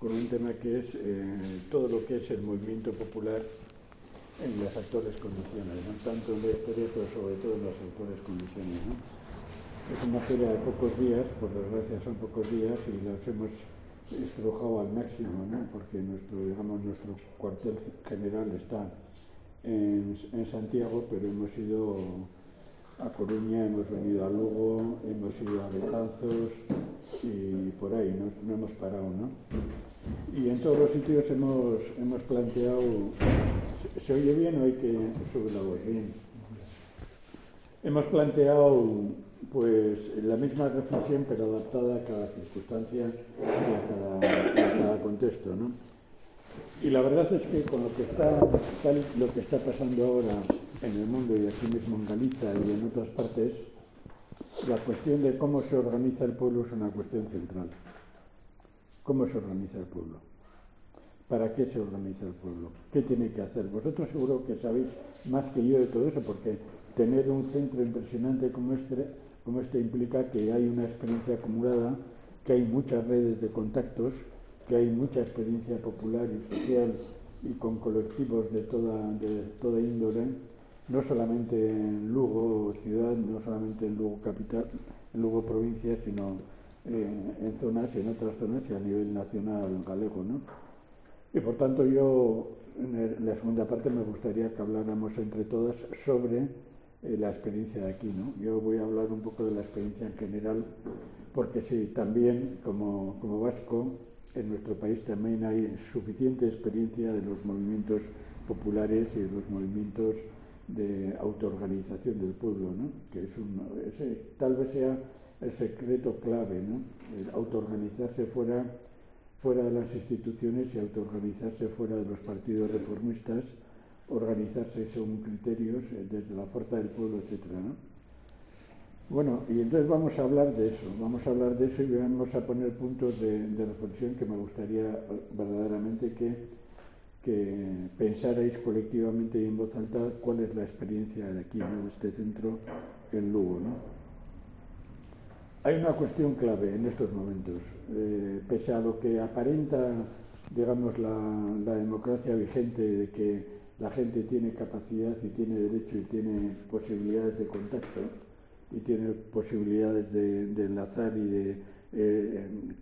con un tema que es todo lo que es el movimiento popular en las actuales condiciones, no tanto en la historia, pero sobre todo en las actuales condiciones, ¿no? Es una feria de pocos días, por desgracia son pocos días, y las hemos estrujado al máximo, ¿no? Porque nuestro cuartel general está en Santiago, pero hemos ido a Coruña, hemos venido a Lugo, hemos ido a Betanzos y por ahí, no hemos parado, ¿no? Y en todos los sitios hemos planteado, ¿se oye bien o hay que subir la voz? Bien. Hemos planteado pues la misma reflexión pero adaptada a cada circunstancia y a cada contexto, ¿no? Y la verdad es que con lo que está pasando ahora en el mundo y aquí mismo en Galicia y en otras partes, la cuestión de cómo se organiza el pueblo es una cuestión central. ¿Cómo se organiza el pueblo? ¿Para qué se organiza el pueblo? ¿Qué tiene que hacer? Vosotros seguro que sabéis más que yo de todo eso, porque tener un centro impresionante como este implica que hay una experiencia acumulada, que hay muchas redes de contactos, que hay mucha experiencia popular y social y con colectivos de toda índole, no solamente en Lugo ciudad, no solamente en Lugo capital, en Lugo provincia, sino en zonas y en otras zonas y a nivel nacional galego, ¿no? Y por tanto yo en la segunda parte me gustaría que habláramos entre todas sobre la experiencia de aquí, ¿no? Yo voy a hablar un poco de la experiencia en general, porque sí, también como vasco, en nuestro país también hay suficiente experiencia de los movimientos populares y de los movimientos de autoorganización del pueblo, ¿no? Que tal vez sea el secreto clave, ¿no? El autoorganizarse fuera de las instituciones y autoorganizarse fuera de los partidos reformistas, organizarse según criterios desde la fuerza del pueblo, etcétera, ¿no? Bueno, y entonces vamos a hablar de eso y vamos a poner puntos de reflexión que me gustaría verdaderamente que pensarais colectivamente y en voz alta cuál es la experiencia de aquí, ¿no? De este centro en Lugo, ¿no? Hay una cuestión clave en estos momentos. Pese a lo que aparenta, digamos, la democracia vigente de que la gente tiene capacidad y tiene derecho y tiene posibilidades de contacto y tiene posibilidades de enlazar y de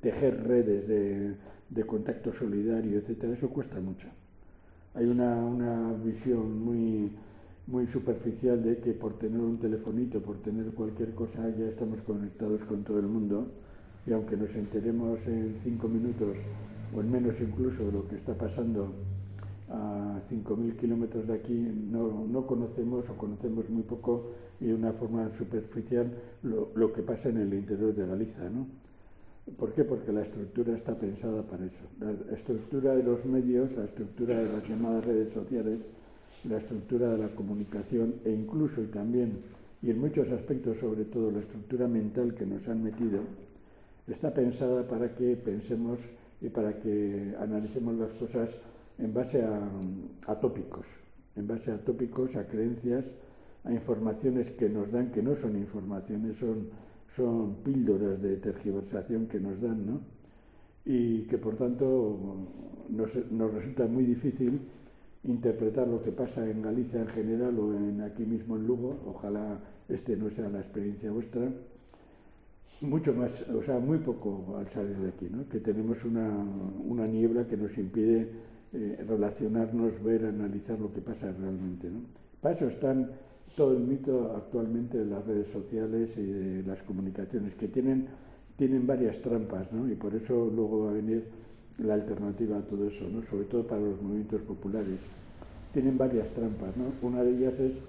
tejer redes de contacto solidario, etcétera, eso cuesta mucho. Hay una visión muy superficial de que por tener un telefonito, por tener cualquier cosa, ya estamos conectados con todo el mundo, y aunque nos enteremos en 5 minutos o en menos incluso de lo que está pasando a 5.000 kilómetros de aquí, no conocemos o conocemos muy poco y de una forma superficial lo que pasa en el interior de Galicia, ¿no? ¿Por qué? Porque la estructura está pensada para eso. La estructura de los medios, la estructura de las llamadas redes sociales, la estructura de la comunicación e incluso y también, y en muchos aspectos sobre todo, la estructura mental que nos han metido, está pensada para que pensemos y para que analicemos las cosas en base a tópicos, a creencias, a informaciones que nos dan, que no son informaciones, son píldoras de tergiversación que nos dan, ¿no? Y que por tanto nos resulta muy difícil interpretar lo que pasa en Galicia en general o aquí mismo en Lugo. Ojalá no sea la experiencia vuestra. Mucho más, o sea, muy poco al salir de aquí, ¿no? Que tenemos una niebla que nos impide relacionarnos, ver, analizar lo que pasa realmente, ¿no? Para eso están todo el mito actualmente de las redes sociales y de las comunicaciones, que tienen varias trampas, ¿no? Y por eso luego va a venir la alternativa a todo eso, ¿no? Sobre todo para los movimientos populares. Tienen varias trampas, ¿no? Una de ellas es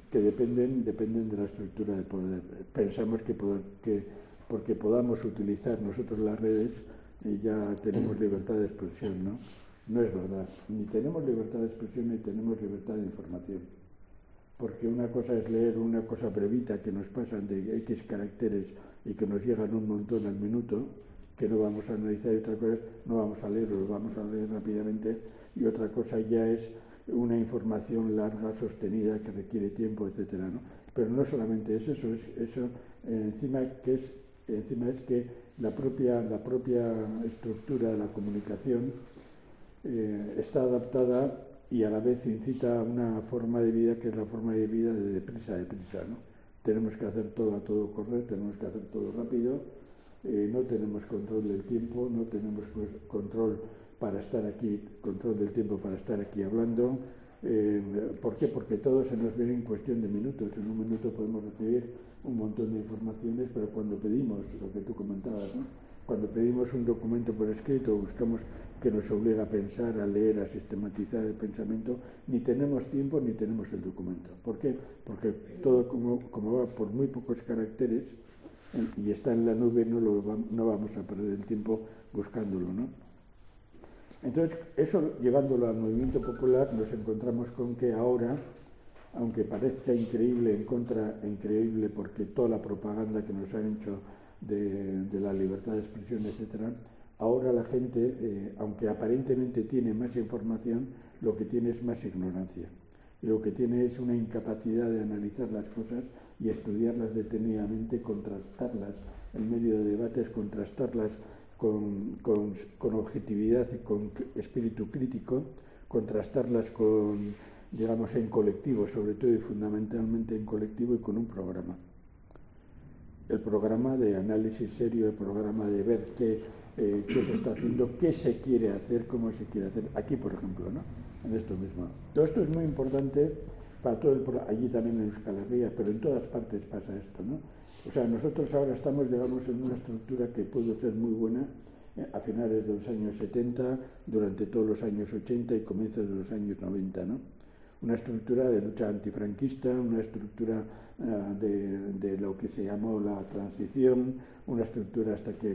que dependen de la estructura de poder. Pensamos que porque podamos utilizar nosotros las redes ya tenemos libertad de expresión, ¿no? No es verdad. Ni tenemos libertad de expresión ni tenemos libertad de información. Porque una cosa es leer una cosa brevita que nos pasan de X caracteres y que nos llegan un montón al minuto, que no vamos a analizar, y otra cosa es no vamos a leerlo, lo vamos a leer rápidamente, y otra cosa ya es una información larga, sostenida, que requiere tiempo, etcétera, ¿no? Pero no solamente es eso, encima es que la propia estructura de la comunicación está adaptada y a la vez incita a una forma de vida que es la forma de vida de deprisa, ¿no? Tenemos que hacer todo a todo correr, tenemos que hacer todo rápido, no tenemos control del tiempo, no tenemos control del tiempo para estar aquí hablando. ¿Por qué? Porque todo se nos viene en cuestión de minutos. En un minuto podemos recibir un montón de informaciones, pero cuando pedimos, lo que tú comentabas, ¿no? Cuando pedimos un documento por escrito, buscamos que nos obliga a pensar, a leer, a sistematizar el pensamiento, ni tenemos tiempo ni tenemos el documento. ¿Por qué? Porque todo como va por muy pocos caracteres y está en la nube, no vamos a perder el tiempo buscándolo, ¿no? Entonces, eso llevándolo al movimiento popular, nos encontramos con que ahora, aunque parezca increíble porque toda la propaganda que nos han hecho de la libertad de expresión, etcétera, ahora la gente, aunque aparentemente tiene más información, lo que tiene es más ignorancia. Y lo que tiene es una incapacidad de analizar las cosas y estudiarlas detenidamente, contrastarlas en medio de debates, contrastarlas con objetividad y con espíritu crítico, contrastarlas digamos, en colectivo, sobre todo y fundamentalmente en colectivo y con un programa. El programa de análisis serio, el programa de ver qué se está haciendo, qué se quiere hacer, cómo se quiere hacer. Aquí, por ejemplo, ¿no? En esto mismo. Todo esto es muy importante para allí también en Euskal Herria, pero en todas partes pasa esto, ¿no? O sea, nosotros ahora estamos, digamos, en una estructura que pudo ser muy buena a finales de los años 70, durante todos los años 80 y comienzos de los años 90, ¿no? Una estructura de lucha antifranquista, una estructura de lo que se llamó la transición, una estructura hasta que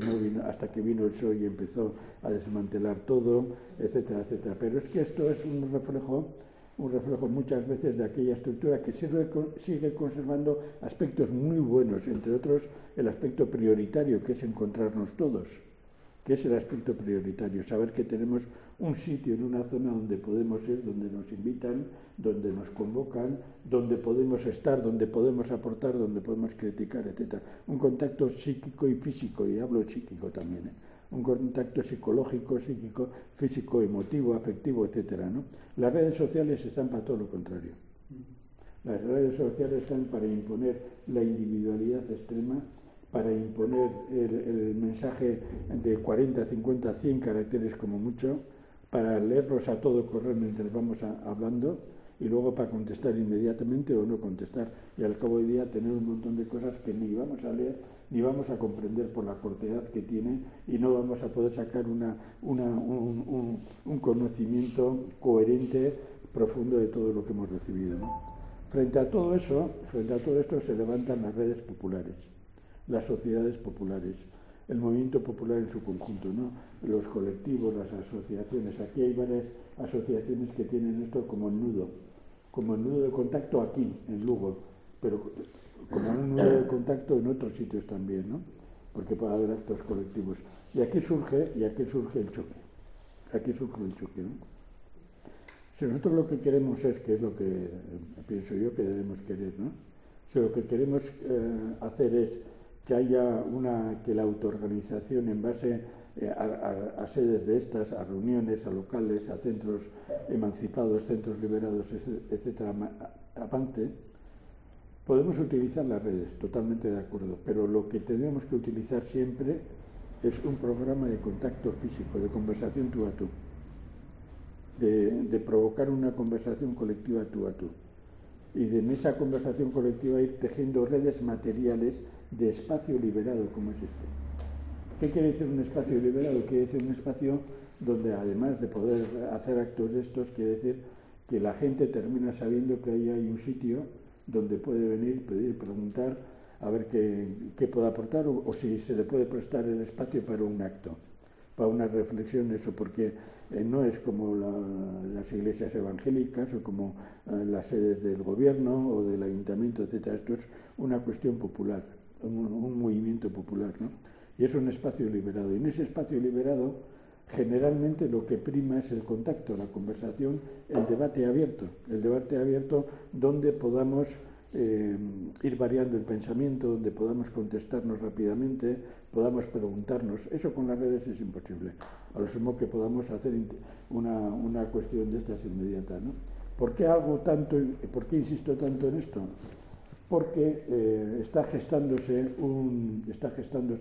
vino el PSOE y empezó a desmantelar todo, etcétera, etcétera. Pero es que esto es un reflejo muchas veces de aquella estructura que sigue conservando aspectos muy buenos, entre otros el aspecto prioritario, que es encontrarnos todos, que es el aspecto prioritario, saber que tenemos un sitio en una zona donde podemos ir, donde nos invitan, donde nos convocan, donde podemos estar, donde podemos aportar, donde podemos criticar, etc. Un contacto psíquico y físico, y hablo de psíquico también, un contacto psicológico, psíquico, físico, emotivo, afectivo, etcétera, ¿no? Las redes sociales están para todo lo contrario. Las redes sociales están para imponer la individualidad extrema, para imponer el mensaje de 40, 50, 100 caracteres como mucho, para leerlos a todo correr mientras vamos hablando y luego para contestar inmediatamente o no contestar. Y al cabo del día tener un montón de cosas que ni vamos a leer ni vamos a comprender por la cortedad que tiene y no vamos a poder sacar un conocimiento coherente, profundo de todo lo que hemos recibido, ¿no? Frente a todo esto se levantan las redes populares, las sociedades populares, el movimiento popular en su conjunto, ¿no? Los colectivos, las asociaciones. Aquí hay varias asociaciones que tienen esto como el nudo de contacto aquí, en Lugo, pero como un nudo de contacto en otros sitios también, ¿no? Porque puede haber actos colectivos. Y aquí surge el choque. ¿No? Si nosotros lo que queremos que es lo que pienso yo que debemos querer, ¿no? Si lo que queremos hacer es que haya que la autoorganización en base a sedes de estas, a reuniones, a locales, a centros emancipados, centros liberados, etcétera, avance, podemos utilizar las redes, totalmente de acuerdo, pero lo que tenemos que utilizar siempre es un programa de contacto físico, de conversación tú a tú, de provocar una conversación colectiva tú a tú. Y en esa conversación colectiva ir tejiendo redes materiales de espacio liberado como es este. ¿Qué quiere decir un espacio liberado? Quiere decir un espacio donde además de poder hacer actos de estos, quiere decir que la gente termina sabiendo que ahí hay un sitio donde puede venir, pedir, preguntar, a ver qué puede aportar o si se le puede prestar el espacio para un acto, para una reflexión, eso, porque no es como las iglesias evangélicas o como las sedes del gobierno o del ayuntamiento, etcétera. Esto es una cuestión popular, un movimiento popular, ¿no? Y es un espacio liberado. Y en ese espacio liberado, generalmente lo que prima es el contacto, la conversación, el debate abierto donde podamos ir variando el pensamiento, donde podamos contestarnos rápidamente, podamos preguntarnos. Eso con las redes es imposible. A lo sumo que podamos hacer una cuestión de estas inmediata, ¿no? ¿Por qué por qué insisto tanto en esto? Porque está gestándose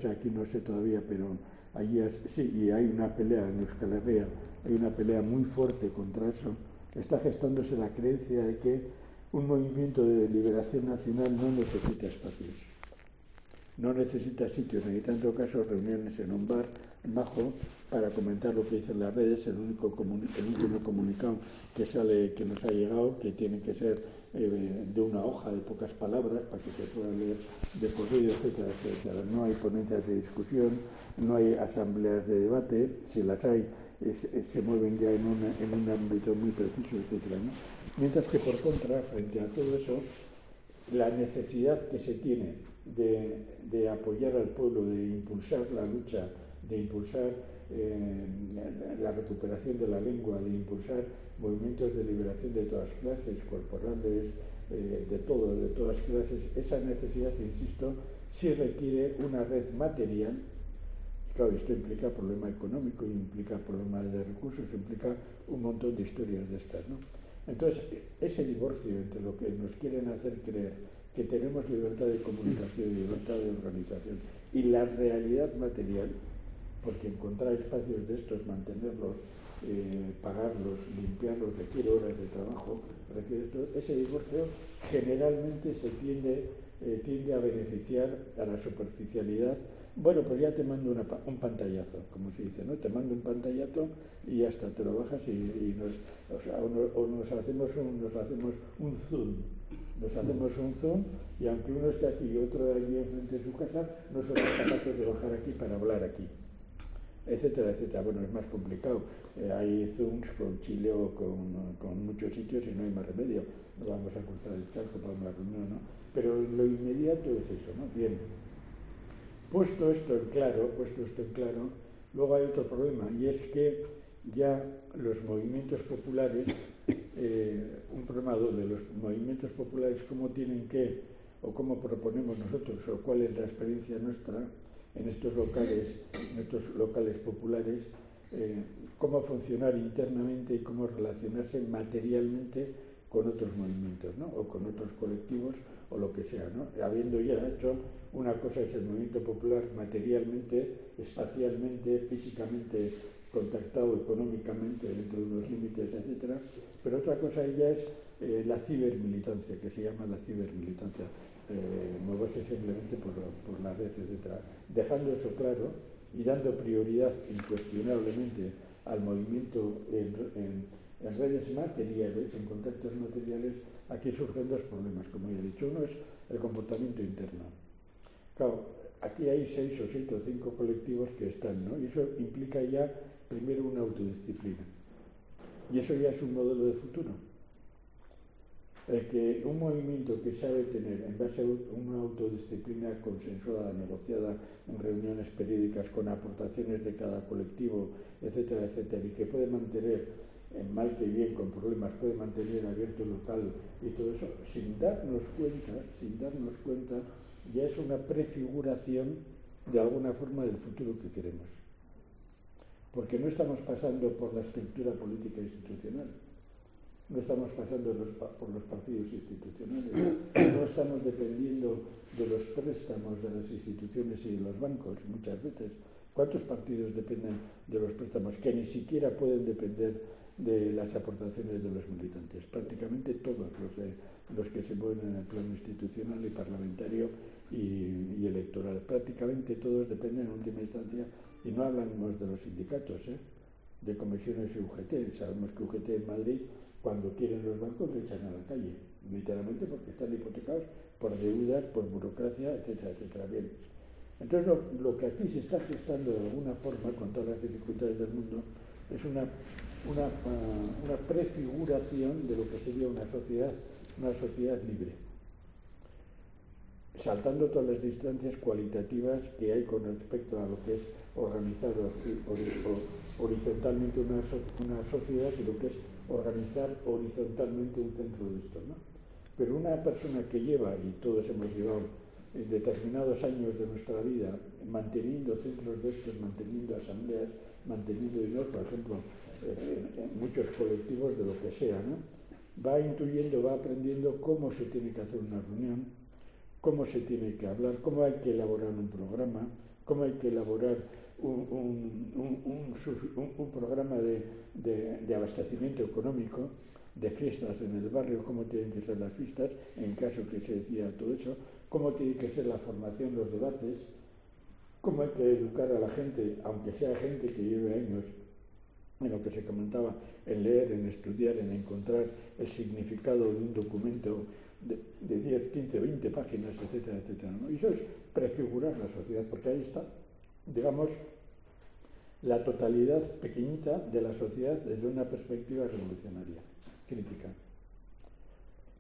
aquí, no sé todavía, pero allí sí, y hay una pelea en Euskal Herria, hay una pelea muy fuerte contra eso. Está gestándose la creencia de que un movimiento de liberación nacional no necesita espacios, no necesita sitios, necesita en todo caso reuniones en un bar bajo para comentar lo que dicen las redes. El último comunicado que nos ha llegado, que tiene que ser de una hoja de pocas palabras para que se pueda leer de corrido, etcétera, etcétera. No hay ponencias de discusión, no hay asambleas de debate, si las hay se mueven ya en un ámbito muy preciso, etcétera, ¿no? Mientras que por contra, frente a todo eso, la necesidad que se tiene de apoyar al pueblo, de impulsar la lucha, de impulsar la recuperación de la lengua, de impulsar movimientos de liberación de todas clases, corporales, de todas clases, esa necesidad, insisto, sí requiere una red material. Claro, esto implica problema económico, implica problemas de recursos, implica un montón de historias de estas, ¿no? Entonces, ese divorcio entre lo que nos quieren hacer creer que tenemos libertad de comunicación y libertad de organización y la realidad material, porque encontrar espacios de estos, mantenerlos, pagarlos, limpiarlos, requiere horas de trabajo, requiere esto. Ese divorcio generalmente tiende a beneficiar a la superficialidad. Bueno, pues ya te mando un pantallazo, como se dice, ¿no? Te mando un pantallazo y ya está, te lo bajas y nos hacemos un zoom. Nos hacemos un zoom y aunque uno esté aquí y otro allí enfrente de su casa, no somos capaces de bajar aquí para hablar aquí, etcétera, etcétera. Bueno, es más complicado. Hay Zooms con Chile o con muchos sitios y no hay más remedio. No vamos a cruzar el charco para una reunión, ¿no? Pero lo inmediato es eso, ¿no? Bien. Puesto esto en claro, luego hay otro problema, y es que ya los movimientos populares, un problema doble, los movimientos populares cómo tienen que, o cómo proponemos nosotros, o cuál es la experiencia nuestra en estos locales populares, cómo funcionar internamente y cómo relacionarse materialmente con otros movimientos, ¿no? O con otros colectivos o lo que sea, ¿no? Habiendo ya hecho una cosa es el movimiento popular materialmente, espacialmente, físicamente contactado económicamente dentro de unos límites, etcétera, pero otra cosa ya es la cibermilitancia, que se llama la cibermilitancia, moverse simplemente por la red, etcétera, dejando eso claro y dando prioridad incuestionablemente al movimiento en redes materiales, en contactos materiales. Aquí surgen dos problemas, como ya he dicho. Uno es el comportamiento interno. Claro, aquí hay 6 o 7 o 5 colectivos que están, ¿no? Y eso implica ya primero una autodisciplina. Y eso ya es un modelo de futuro. El que un movimiento que sabe tener, en base a una autodisciplina consensuada, negociada en reuniones periódicas con aportaciones de cada colectivo, etcétera, etcétera, y que puede mantener, en mal que bien, con problemas, puede mantener abierto el local y todo eso, sin darnos cuenta, ya es una prefiguración de alguna forma del futuro que queremos. Porque no estamos pasando por la estructura política institucional. No estamos pasando por los partidos institucionales, no estamos dependiendo de los préstamos de las instituciones y de los bancos muchas veces. ¿Cuántos partidos dependen de los préstamos que ni siquiera pueden depender de las aportaciones de los militantes? Prácticamente todos los que se mueven en el plano institucional y parlamentario y electoral. Prácticamente todos dependen en última instancia, y no hablamos de los sindicatos, de comisiones y UGT. Sabemos que UGT en Madrid, cuando quieren los bancos, le echan a la calle, literalmente porque están hipotecados por deudas, por burocracia, etcétera, etcétera. Bien. Entonces, lo que aquí se está gestando de alguna forma, con todas las dificultades del mundo, es una prefiguración de lo que sería una sociedad libre, saltando todas las distancias cualitativas que hay con respecto a lo que es organizar horizontalmente una sociedad y lo que es organizar horizontalmente un centro de esto, ¿no? Pero una persona que lleva, y todos hemos llevado determinados años de nuestra vida manteniendo centros de estos, manteniendo asambleas, manteniendo dinero, por ejemplo, en muchos colectivos de lo que sea, ¿no? Va intuyendo, va aprendiendo cómo se tiene que hacer una reunión, cómo se tiene que hablar, cómo hay que elaborar un programa, cómo hay que elaborar un programa de abastecimiento económico, de fiestas en el barrio, cómo tienen que ser las fiestas, en caso que se decida todo eso, cómo tiene que ser la formación, los debates, cómo hay que educar a la gente, aunque sea gente que lleve años en lo que se comentaba, en leer, en estudiar, en encontrar el significado de un documento de 10, 15, 20 páginas, etcétera, etcétera, ¿no? Y eso es prefigurar la sociedad, porque ahí está, digamos, la totalidad pequeñita de la sociedad desde una perspectiva revolucionaria, crítica,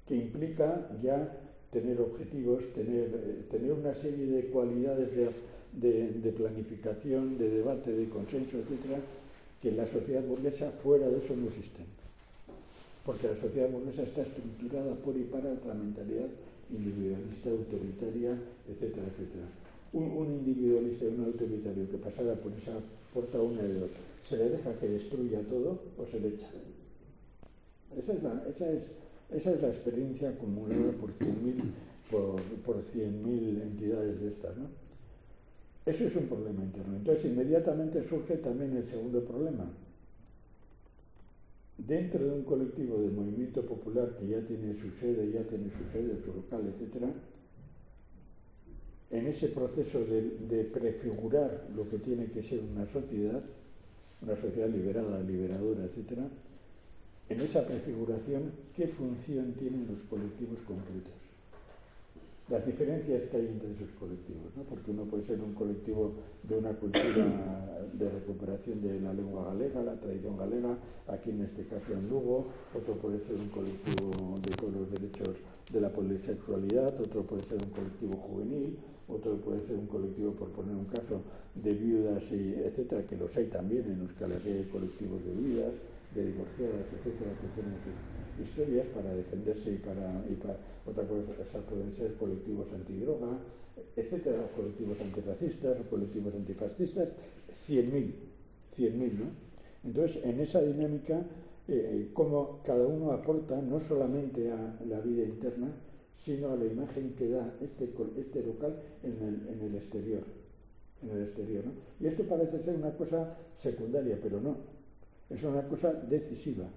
que implica ya tener objetivos, tener una serie de cualidades de planificación, de debate, de consenso, etcétera, que en la sociedad burguesa fuera de eso no existen. Porque la sociedad burguesa está estructurada por y para otra mentalidad individualista, autoritaria, etcétera, etcétera. Un individualista y un autoritario que pasara por esa puerta una de dos, ¿se le deja que destruya todo o se le echa? Esa es la experiencia acumulada por 100.000 entidades de estas, ¿no? Eso es un problema interno. Entonces, inmediatamente surge también el segundo problema. Dentro de un colectivo de movimiento popular que ya tiene su sede, su local, etc., en ese proceso de prefigurar lo que tiene que ser una sociedad liberada, liberadora, etc., en esa prefiguración, ¿qué función tienen los colectivos concretos? Las diferencias que hay entre esos colectivos, ¿no? Porque uno puede ser un colectivo de una cultura de recuperación de la lengua galega, la tradición galega, aquí en este caso en Lugo, otro puede ser un colectivo de todos los derechos de la polisexualidad, otro puede ser un colectivo juvenil, otro puede ser un colectivo, por poner un caso, de viudas, y etcétera, que los hay también en Euskal Herria, hay colectivos de viudas, de divorciadas, etcétera, que tienen sus historias para defenderse y para otra cosa pueden ser colectivos antidroga, etcétera, colectivos antirracistas o colectivos antifascistas, 100.000, ¿no? Entonces, en esa dinámica, cómo cada uno aporta no solamente a la vida interna, sino a la imagen que da este local en el exterior, ¿no? Y esto parece ser una cosa secundaria, pero no. Es una cosa decisiva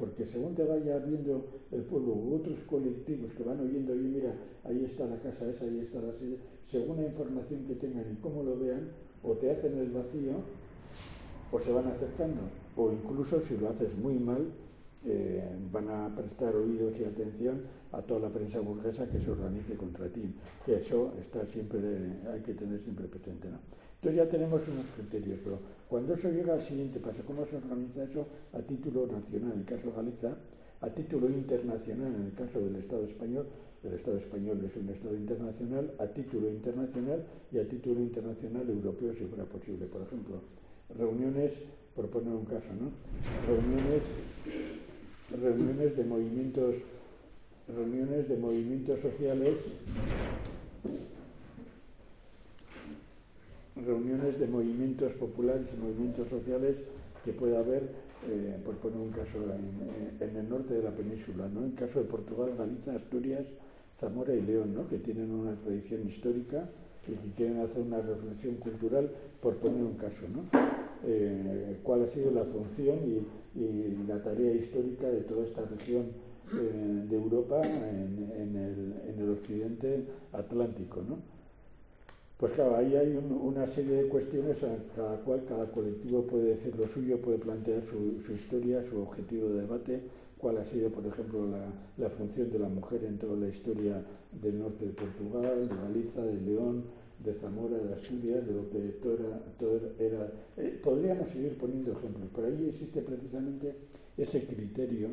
porque según te vaya viendo el pueblo u otros colectivos que van oyendo, oye, mira, ahí está la casa esa, ahí está la sede, según la información que tengan y cómo lo vean, o te hacen el vacío, o se van acercando, o incluso si lo haces muy mal, van a prestar oídos y atención a toda la prensa burguesa que se organice contra ti, que eso está siempre, hay que tener siempre presente, ¿no? Entonces ya tenemos unos criterios, pero cuando eso llega al siguiente paso, ¿cómo se organiza eso a título nacional, en el caso de Galicia, a título internacional, en el caso del Estado español? El Estado español es un Estado internacional, a título internacional y a título internacional europeo, si fuera posible. Por ejemplo, reuniones, por poner un caso, ¿no? Reuniones de movimientos sociales, reuniones de movimientos populares y movimientos sociales que pueda haber, por poner un caso, en el norte de la península, ¿no? En caso de Portugal, Galicia, Asturias, Zamora y León, ¿no? Que tienen una tradición histórica y que quieren hacer una reflexión cultural, por poner un caso, ¿no? Cuál ha sido la función y la tarea histórica de toda esta región de Europa en el occidente atlántico, ¿no? Pues claro, ahí hay una serie de cuestiones a cada colectivo puede decir lo suyo, puede plantear su historia, su objetivo de debate, cuál ha sido, por ejemplo, la función de la mujer en toda la historia del norte de Portugal, de Galicia, de León, de Zamora, de Asturias, de lo que todo era. Podríamos seguir poniendo ejemplos, pero ahí existe precisamente ese criterio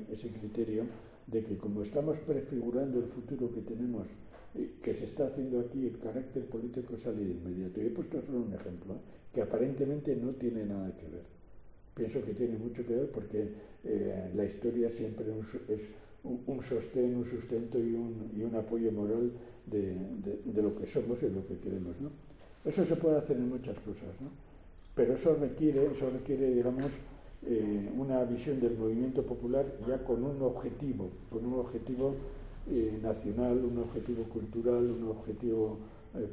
de que como estamos prefigurando el futuro que tenemos, que se está haciendo aquí, el carácter político sale de inmediato. Y he puesto solo un ejemplo, que aparentemente no tiene nada que ver. Pienso que tiene mucho que ver porque la historia siempre es un sostén, un sustento y un apoyo moral de lo que somos y de lo que queremos, ¿no? Eso se puede hacer en muchas cosas, ¿no? Pero eso requiere, digamos, una visión del movimiento popular ya con un objetivo nacional, un objetivo cultural, un objetivo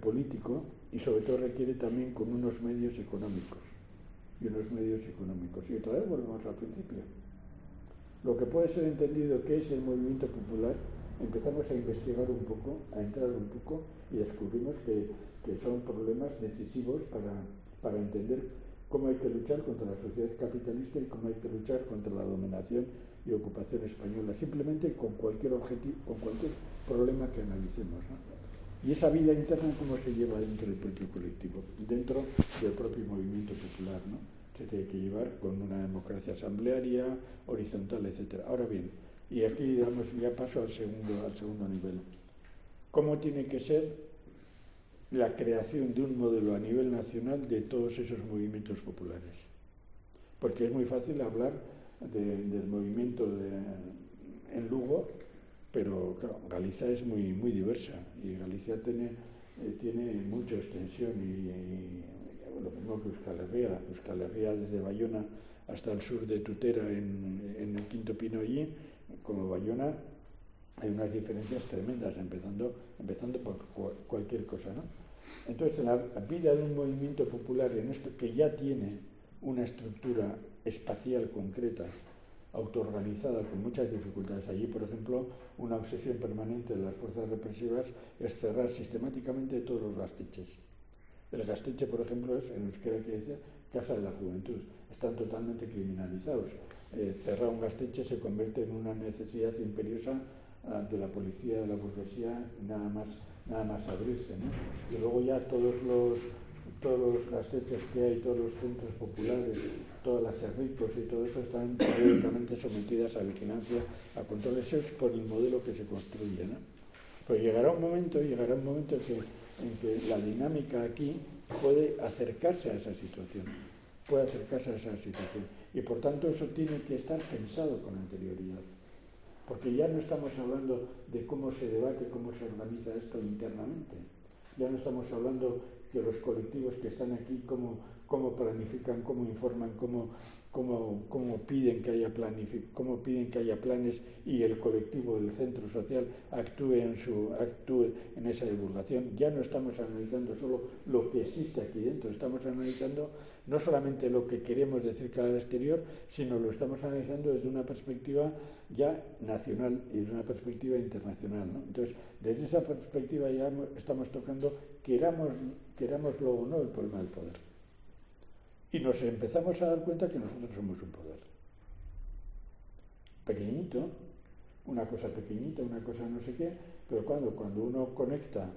político, y sobre todo requiere también con unos medios económicos. Y otra vez volvemos al principio. Lo que puede ser entendido que es el movimiento popular, empezamos a investigar un poco, a entrar un poco, y descubrimos que son problemas decisivos para entender cómo hay que luchar contra la sociedad capitalista y cómo hay que luchar contra la dominación y ocupación española, simplemente con cualquier objetivo, con cualquier problema que analicemos, ¿no? Y esa vida interna, cómo se lleva dentro del propio colectivo, dentro del propio movimiento popular, ¿no? Se tiene que llevar con una democracia asamblearia, horizontal, etc. Ahora bien, y aquí damos ya paso al segundo nivel. ¿Cómo tiene que ser la creación de un modelo a nivel nacional de todos esos movimientos populares? Porque es muy fácil hablar del movimiento en Lugo, pero claro, Galicia es muy, muy diversa y Galicia tiene mucha extensión y lo mismo que Euskal Herria desde Bayona hasta el sur de Tutera en el Quinto Pino allí, como Bayona, hay unas diferencias tremendas, empezando por cualquier cosa, ¿no? Entonces, la vida de un movimiento popular en esto, que ya tiene una estructura espacial concreta, autoorganizada, con muchas dificultades. Allí, por ejemplo, una obsesión permanente de las fuerzas represivas es cerrar sistemáticamente todos los gasteches. El gasteche, por ejemplo, es, en euskera quiere decir Casa de la Juventud. Están totalmente criminalizados. Cerrar un gasteche se convierte en una necesidad imperiosa de la policía, de la burguesía, nada más abrirse, ¿no? Y luego ya todos los gasteches que hay, todos los centros populares, todas las cerricos y todo eso están periódicamente sometidas a vigilancia, a controles por el modelo que se construye, ¿no? Pues llegará un momento en que la dinámica aquí puede acercarse a esa situación, y por tanto eso tiene que estar pensado con anterioridad, porque ya no estamos hablando de cómo se debate, cómo se organiza esto internamente, ya no estamos hablando de los colectivos que están aquí, cómo planifican, cómo informan, cómo piden que haya planes y el colectivo del centro social actúe en esa divulgación. Ya no estamos analizando solo lo que existe aquí dentro, estamos analizando no solamente lo que queremos decir cara al exterior, sino lo estamos analizando desde una perspectiva ya nacional y desde una perspectiva internacional, ¿no? Entonces, desde esa perspectiva ya estamos tocando, querámoslo o no, el problema del poder. Y nos empezamos a dar cuenta que nosotros somos un poder. Pequeñito, una cosa pequeñita, una cosa no sé qué, pero cuando uno conecta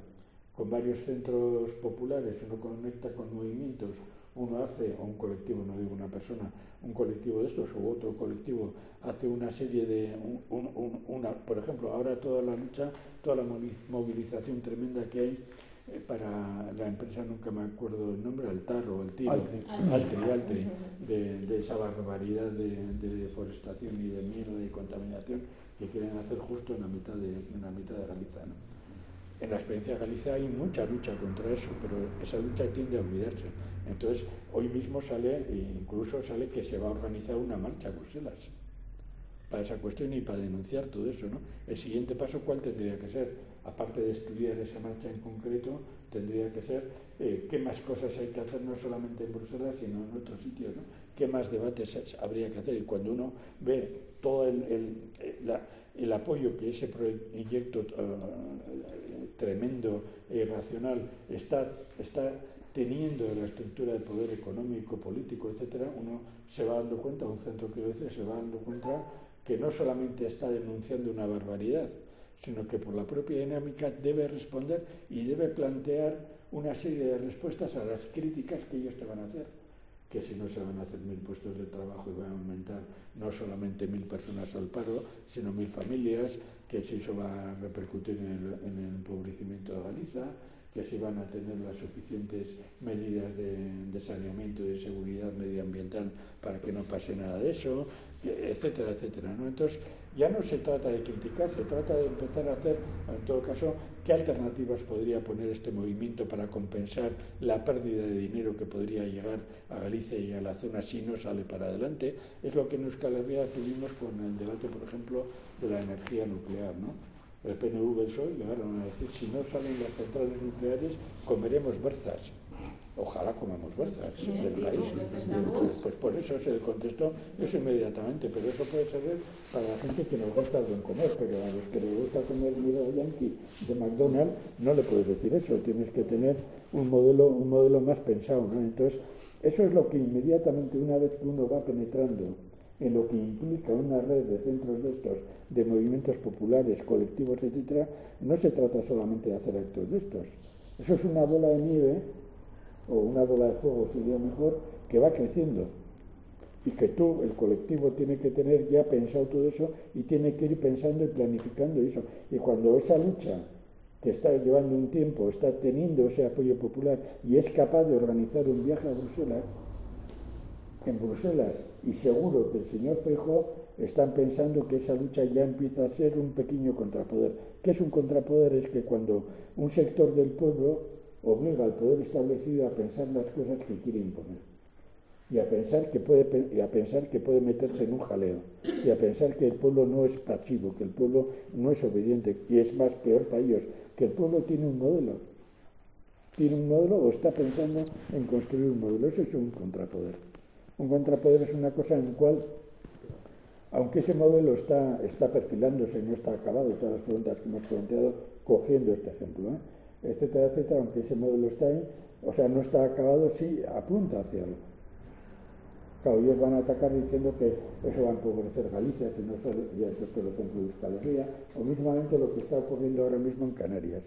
con varios centros populares, uno conecta con movimientos, uno hace, o un colectivo, no digo una persona, un colectivo de estos u otro colectivo hace una serie de, por ejemplo, ahora toda la lucha, toda la movilización tremenda que hay para la empresa, nunca me acuerdo el nombre, Altar o El Tiro, Altri, de esa barbaridad de deforestación y de miedo y contaminación que quieren hacer justo en la mitad de Galicia, ¿no? En la experiencia de Galicia hay mucha lucha contra eso, pero esa lucha tiende a olvidarse. Entonces, hoy mismo incluso sale que se va a organizar una marcha a Bruselas para esa cuestión y para denunciar todo eso, ¿no? El siguiente paso, ¿cuál tendría que ser? Aparte de estudiar esa marcha en concreto, tendría que ser qué más cosas hay que hacer, no solamente en Bruselas, sino en otros sitios, ¿no? ¿Qué más debates habría que hacer? Y cuando uno ve todo el apoyo que ese proyecto tremendo e irracional está teniendo la estructura de poder económico, político, etcétera, uno se va dando cuenta, un centro se va dando cuenta que no solamente está denunciando una barbaridad, sino que por la propia dinámica debe responder y debe plantear una serie de respuestas a las críticas que ellos te van a hacer. Que si no se van a hacer 1000 puestos de trabajo y van a aumentar no solamente 1000 personas al paro, sino 1000 familias, que si eso va a repercutir en el empobrecimiento de Galicia, que si van a tener las suficientes medidas de saneamiento y de seguridad medioambiental para que no pase nada de eso, etcétera, etcétera, ¿no? Entonces, ya no se trata de criticar, se trata de empezar a hacer, en todo caso, qué alternativas podría poner este movimiento para compensar la pérdida de dinero que podría llegar a Galicia y a la zona si no sale para adelante. Es lo que en Euskal Herria tuvimos con el debate, por ejemplo, de la energía nuclear, ¿no? El PNV y el PSOE llegaron a decir, si no salen las centrales nucleares, comeremos berzas. Ojalá comamos berzas del país. Pues por eso se le contestó eso inmediatamente, pero eso puede servir para la gente que nos gusta el buen comer, pero a los que les gusta comer mira Yankee de McDonald's no le puedes decir eso, tienes que tener un modelo más pensado, ¿no? Entonces, eso es lo que inmediatamente, una vez que uno va penetrando en lo que implica una red de centros de estos, de movimientos populares, colectivos, etcétera, no se trata solamente de hacer actos de estos. Eso es una bola de nieve, o una bola de fuego sería mejor, que va creciendo. Y que tú, el colectivo, tiene que tener ya pensado todo eso y tiene que ir pensando y planificando eso. Y cuando esa lucha, que está llevando un tiempo, está teniendo ese apoyo popular y es capaz de organizar un viaje a Bruselas, en Bruselas, y seguro que el señor Feijóo están pensando que esa lucha ya empieza a ser un pequeño contrapoder. ¿Qué es un contrapoder? Es que cuando un sector del pueblo obliga al poder establecido a pensar las cosas que quiere imponer y a pensar que puede meterse en un jaleo y a pensar que el pueblo no es pasivo, que el pueblo no es obediente, y es más peor para ellos, que el pueblo tiene un modelo o está pensando en construir un modelo. Eso es un contrapoder. Un contrapoder es una cosa en la cual, aunque ese modelo está perfilándose, no está acabado, todas las preguntas que hemos planteado, cogiendo este ejemplo, etcétera, etcétera, aunque ese modelo está ahí, o sea, no está acabado, sí apunta hacia algo. Claro, ellos van a atacar diciendo que eso va a empobrecer Galicia, que no solo ya es que lo centro de Euskal Herria, o mismamente lo que está ocurriendo ahora mismo en Canarias.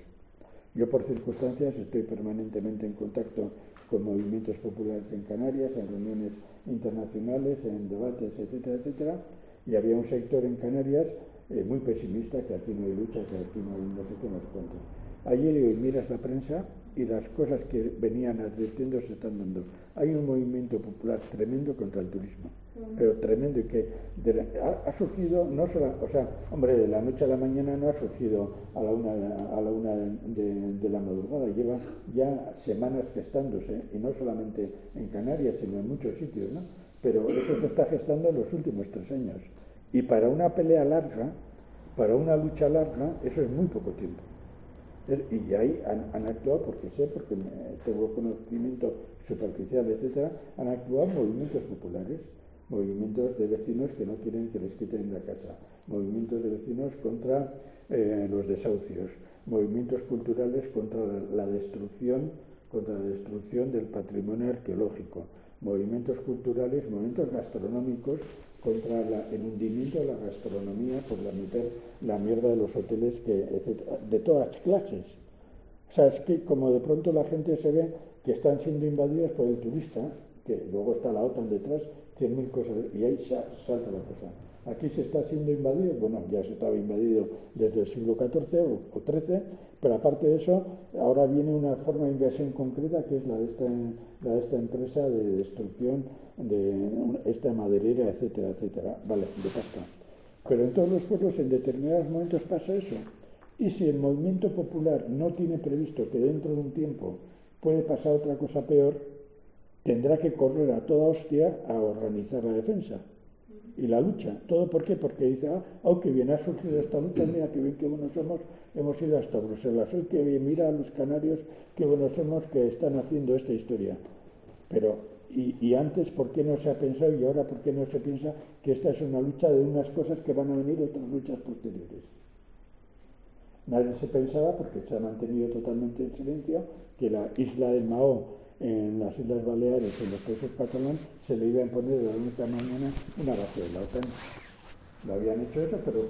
Yo, por circunstancias, estoy permanentemente en contacto con movimientos populares en Canarias, en reuniones internacionales, en debates, etcétera, etcétera, y había un sector en Canarias muy pesimista, que aquí no hay lucha, que aquí no hay no sé qué, no sé cuánto. Ayer hoy miras la prensa y las cosas que venían advirtiendo se están dando. Hay un movimiento popular tremendo contra el turismo, pero tremendo, y que ha surgido no solo, o sea, hombre, de la noche a la mañana no ha surgido a la una de la madrugada, lleva ya semanas gestándose, y no solamente en Canarias, sino en muchos sitios, ¿no? Pero eso se está gestando en los últimos 3 años. Y para una pelea larga, para una lucha larga, eso es muy poco tiempo. Y ahí han actuado, porque tengo conocimiento superficial, etcétera, han actuado movimientos populares, movimientos de vecinos que no quieren que les quiten la casa, movimientos de vecinos contra los desahucios, movimientos culturales contra la destrucción del patrimonio arqueológico, movimientos culturales, movimientos gastronómicos contra el hundimiento de la gastronomía por meter la mierda de los hoteles, etcétera, de todas clases. O sea, es que como de pronto la gente se ve que están siendo invadidas por el turista, que luego está la OTAN detrás, 100.000 cosas, y ahí salta la cosa. Aquí se está siendo invadido, bueno, ya se estaba invadido desde el siglo XIV o XIII, pero aparte de eso, ahora viene una forma de invasión concreta, que es la de esta empresa de destrucción de esta maderera, etcétera, etcétera, vale, de pasta. Pero en todos los pueblos en determinados momentos pasa eso. Y si el movimiento popular no tiene previsto que dentro de un tiempo puede pasar otra cosa peor, tendrá que correr a toda hostia a organizar la defensa y la lucha. ¿Todo por qué? Porque dice, qué bien ha surgido esta lucha, mira qué bien, qué buenos somos, hemos ido hasta Bruselas, hoy qué bien, mira a los canarios, qué buenos somos que están haciendo esta historia. Pero, y antes, ¿por qué no se ha pensado, y ahora por qué no se piensa que esta es una lucha de unas cosas que van a venir otras luchas posteriores? Nadie se pensaba, porque se ha mantenido totalmente en silencio, que la isla del Mahó en las Islas Baleares, en los países catalanes, se le iba a imponer de la única mañana una base de la OTAN. Lo habían hecho eso, pero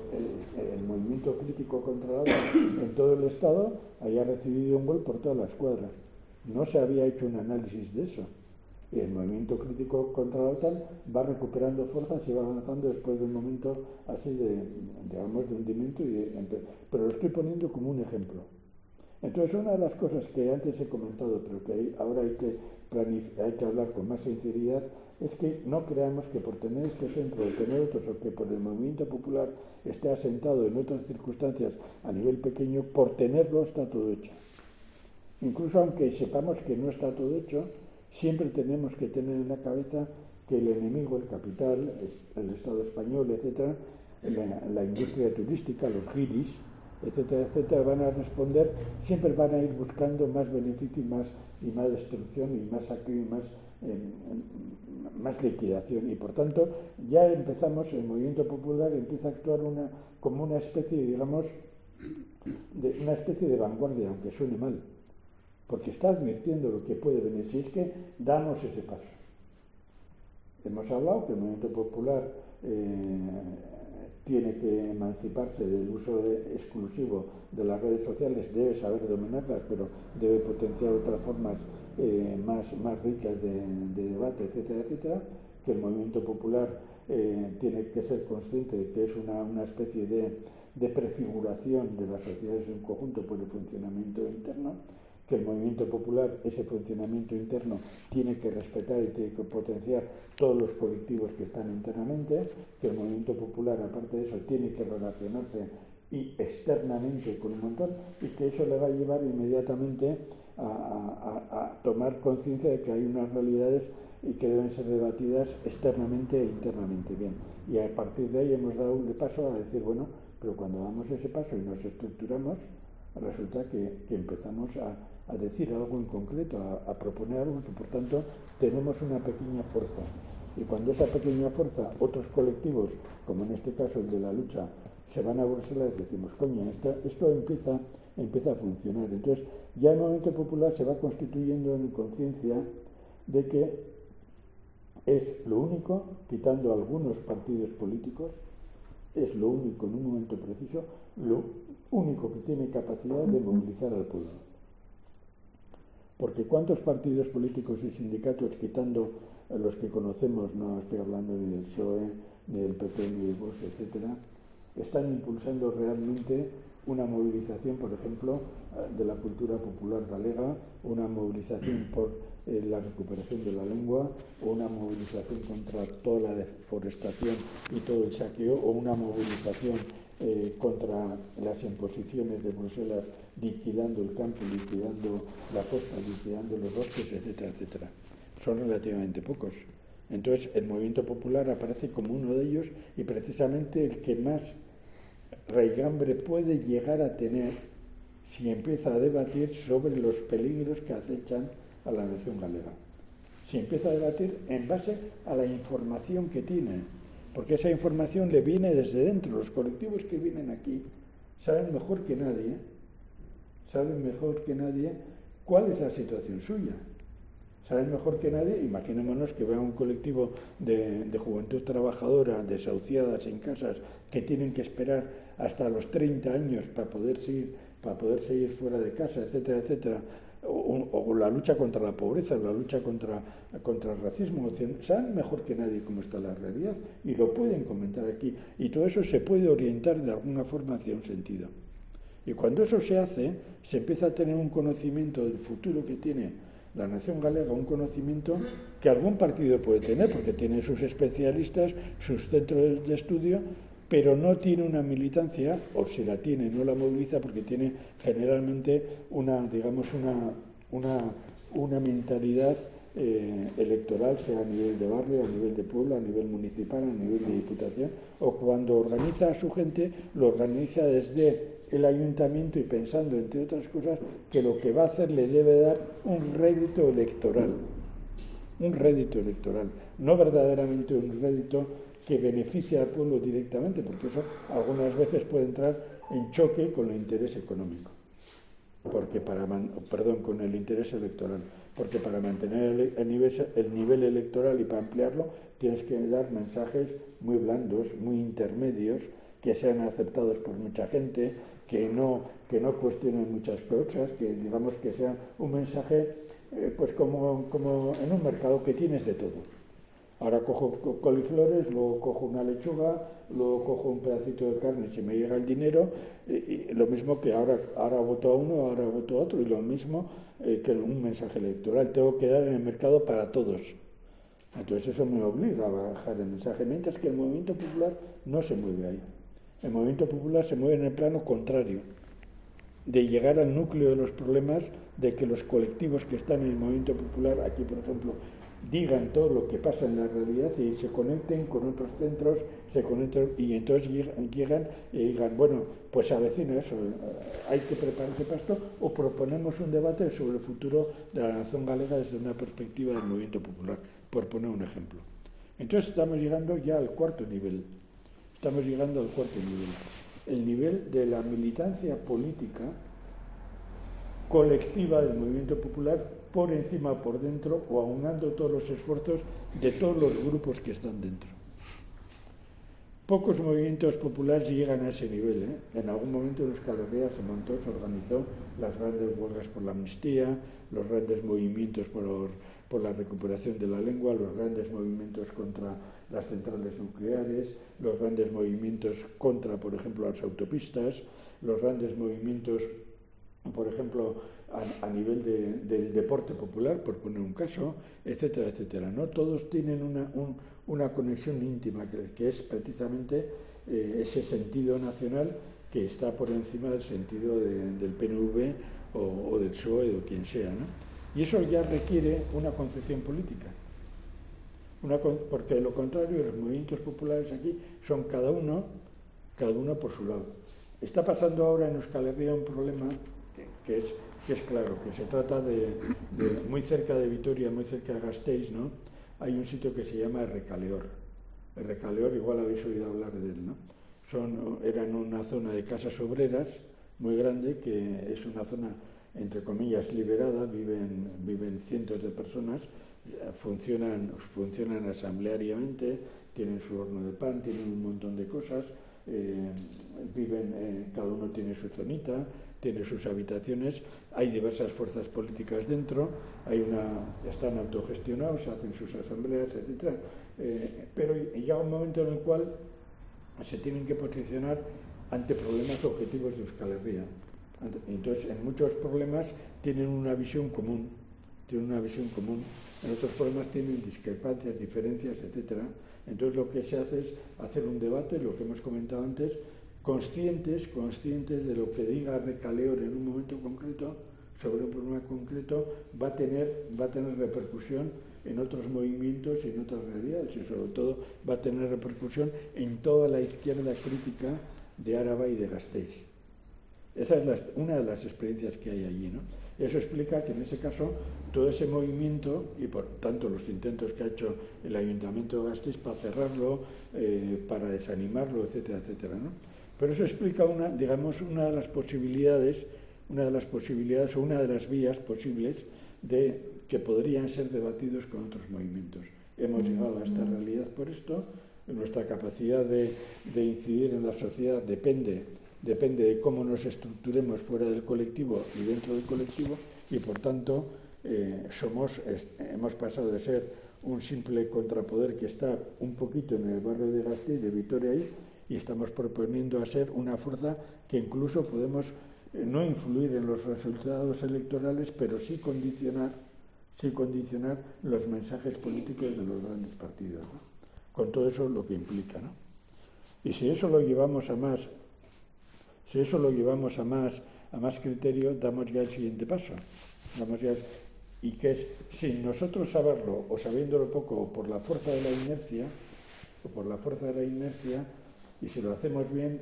el movimiento crítico contra la OTAN en todo el Estado había recibido un gol por todas las cuadras. No se había hecho un análisis de eso. Y el movimiento crítico contra la OTAN va recuperando fuerzas y va avanzando después de un momento así de hundimiento. Pero lo estoy poniendo como un ejemplo. Entonces, una de las cosas que antes he comentado, pero que ahora hay que hablar con más sinceridad, es que no creamos que por tener este centro o tener otros, o que por el movimiento popular esté asentado en otras circunstancias a nivel pequeño, por tenerlo está todo hecho. Incluso aunque sepamos que no está todo hecho, siempre tenemos que tener en la cabeza que el enemigo, el capital, el Estado español, etcétera, la industria turística, los guiris, etcétera, etcétera, van a responder, siempre van a ir buscando más beneficio y más destrucción y más saqueo y más liquidación. Y por tanto, ya empezamos, el movimiento popular empieza a actuar como una especie, digamos, una especie de vanguardia, aunque suene mal, porque está advirtiendo lo que puede venir, si es que damos ese paso. Hemos hablado que el movimiento popular tiene que emanciparse del uso exclusivo de las redes sociales, debe saber dominarlas, pero debe potenciar otras formas más ricas de debate, etcétera, etcétera, que el movimiento popular tiene que ser consciente de que es una especie de prefiguración de las sociedades en un conjunto por el funcionamiento interno, que el movimiento popular, ese funcionamiento interno, tiene que respetar y tiene que potenciar todos los colectivos que están internamente, que el movimiento popular, aparte de eso, tiene que relacionarse y externamente con un montón, y que eso le va a llevar inmediatamente a tomar conciencia de que hay unas realidades y que deben ser debatidas externamente e internamente. Bien, y a partir de ahí hemos dado un paso a decir, bueno, pero cuando damos ese paso y nos estructuramos, resulta que empezamos a decir algo en concreto, a proponer algo, que por tanto tenemos una pequeña fuerza. Y cuando esa pequeña fuerza, otros colectivos, como en este caso el de la lucha, se van a Bruselas, decimos, coño, esto empieza a funcionar. Entonces, ya el movimiento popular se va constituyendo en conciencia de que es lo único, quitando algunos partidos políticos, es lo único en un momento preciso, lo único que tiene capacidad de movilizar al pueblo. Porque ¿cuántos partidos políticos y sindicatos, quitando los que conocemos, no estoy hablando ni del PSOE, ni del PP, ni del Vox, etcétera, están impulsando realmente una movilización, por ejemplo, de la cultura popular galega, una movilización por la recuperación de la lengua, o una movilización contra toda la deforestación y todo el saqueo, o una movilización contra las imposiciones de Bruselas, liquidando el campo, liquidando la costa, liquidando los bosques, etcétera, etcétera? Son relativamente pocos. Entonces, el movimiento popular aparece como uno de ellos, y precisamente el que más raigambre puede llegar a tener si empieza a debatir sobre los peligros que acechan a la nación galega. Si empieza a debatir en base a la información que tiene, porque esa información le viene desde dentro. Los colectivos que vienen aquí saben mejor que nadie cuál es la situación suya. Saben mejor que nadie, imaginémonos que vea un colectivo de juventud trabajadora, desahuciada, sin casas, que tienen que esperar hasta los 30 años para poder seguir fuera de casa, etcétera, etcétera, o la lucha contra la pobreza, la lucha contra el racismo. Saben mejor que nadie cómo está la realidad y lo pueden comentar aquí, y todo eso se puede orientar de alguna forma hacia un sentido. Y cuando eso se hace, se empieza a tener un conocimiento del futuro que tiene la nación galega, un conocimiento que algún partido puede tener, porque tiene sus especialistas, sus centros de estudio, pero no tiene una militancia, o si la tiene no la moviliza, porque tiene generalmente una mentalidad electoral, sea a nivel de barrio, a nivel de pueblo, a nivel municipal, a nivel de diputación, o cuando organiza a su gente, lo organiza desde el ayuntamiento y pensando, entre otras cosas, que lo que va a hacer le debe dar un rédito electoral, no verdaderamente un rédito que beneficie al pueblo directamente, porque eso algunas veces puede entrar en choque con el interés económico, con el interés electoral, porque para mantener el nivel electoral y para ampliarlo tienes que dar mensajes muy blandos, muy intermedios, que sean aceptados por mucha gente, que no cuestionen muchas cosas, que digamos que sea un mensaje pues como en un mercado que tienes de todo. Ahora cojo coliflores, luego cojo una lechuga, luego cojo un pedacito de carne si me llega el dinero, y lo mismo que ahora voto a uno, ahora voto a otro, y lo mismo que un mensaje electoral. Tengo que dar en el mercado para todos. Entonces eso me obliga a bajar el mensaje, mientras que el movimiento popular no se mueve ahí. El movimiento popular se mueve en el plano contrario, de llegar al núcleo de los problemas, de que los colectivos que están en el movimiento popular, aquí por ejemplo, digan todo lo que pasa en la realidad y se conecten con otros centros, se conecten y entonces llegan y digan, bueno, pues avecina eso, hay que prepararse para esto, o proponemos un debate sobre el futuro de la nación galega desde una perspectiva del movimiento popular, por poner un ejemplo. Entonces estamos llegando ya al cuarto nivel. Estamos llegando al cuarto nivel. El nivel de la militancia política colectiva del movimiento popular por encima, por dentro, o aunando todos los esfuerzos de todos los grupos que están dentro. Pocos movimientos populares llegan a ese nivel. En algún momento en Euskal Herria se montó, se organizó las grandes huelgas por la amnistía, los grandes movimientos por la recuperación de la lengua, los grandes movimientos contra las centrales nucleares, los grandes movimientos contra, por ejemplo, las autopistas, los grandes movimientos, por ejemplo, a nivel del deporte popular, por poner un caso, etcétera, etcétera. ¿No? Todos tienen una conexión íntima, que es precisamente ese sentido nacional que está por encima del sentido del PNV o del PSOE o quien sea, ¿no? Y eso ya requiere una concepción política. Porque de lo contrario, los movimientos populares aquí son cada uno por su lado. Está pasando ahora en Euskal Herria un problema que es claro, que se trata de muy cerca de Vitoria, muy cerca de Gasteiz, ¿no? Hay un sitio que se llama Errekaleor. Errekaleor, igual habéis oído hablar de él, ¿no? Eran una zona de casas obreras muy grande, que es una zona, entre comillas, liberada, viven cientos de personas, funcionan asambleariamente, tienen su horno de pan, tienen un montón de cosas, cada uno tiene su zonita, tiene sus habitaciones, hay diversas fuerzas políticas dentro, están autogestionados, hacen sus asambleas, etc. Pero llega un momento en el cual se tienen que posicionar ante problemas objetivos de Euskal Herria. Entonces, en muchos problemas tienen una visión común, en otros problemas tienen discrepancias, diferencias, etc. Entonces, lo que se hace es hacer un debate, lo que hemos comentado antes, conscientes de lo que diga Errekaleor en un momento concreto, sobre un problema concreto, va a tener repercusión en otros movimientos y en otras realidades, y sobre todo va a tener repercusión en toda la izquierda crítica de Áraba y de Gasteiz. Esa es una de las experiencias que hay allí, ¿no? Eso explica que en ese caso todo ese movimiento, y por tanto los intentos que ha hecho el Ayuntamiento de Gasteiz para cerrarlo, para desanimarlo, etcétera, etcétera, ¿no? Pero eso explica una de las posibilidades o una de las vías posibles que podrían ser debatidos con otros movimientos. Hemos llegado a esta realidad por esto, nuestra capacidad de incidir en la sociedad depende de cómo nos estructuremos fuera del colectivo y dentro del colectivo, y por tanto hemos pasado de ser un simple contrapoder que está un poquito en el barrio de Gasteiz, de Vitoria ahí, y estamos proponiendo a ser una fuerza que incluso podemos no influir en los resultados electorales, pero sí condicionar los mensajes políticos de los grandes partidos, ¿no? Con todo eso lo que implica, ¿no? Y si eso lo llevamos a más criterio, damos ya el siguiente paso. Y que es, sin nosotros saberlo o sabiéndolo poco, o por la fuerza de la inercia, y si lo hacemos bien,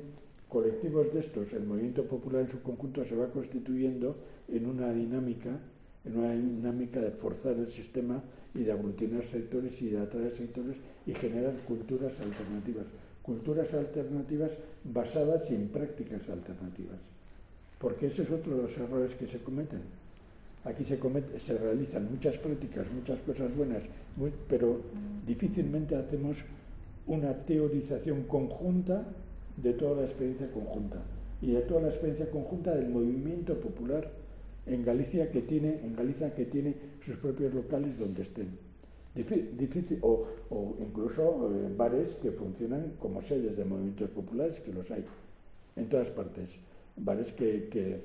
colectivos de estos, el movimiento popular en su conjunto se va constituyendo en una dinámica de forzar el sistema y de aglutinar sectores y de atraer sectores y generar culturas alternativas basadas en prácticas alternativas. Porque ese es otro de los errores que se cometen. Aquí se realizan muchas prácticas, muchas cosas buenas, pero difícilmente hacemos una teorización conjunta de toda la experiencia conjunta y de toda la experiencia conjunta del movimiento popular en Galicia que tiene sus propios locales donde estén. Difícil, o incluso bares que funcionan como sedes de movimientos populares, que los hay en todas partes. Bares que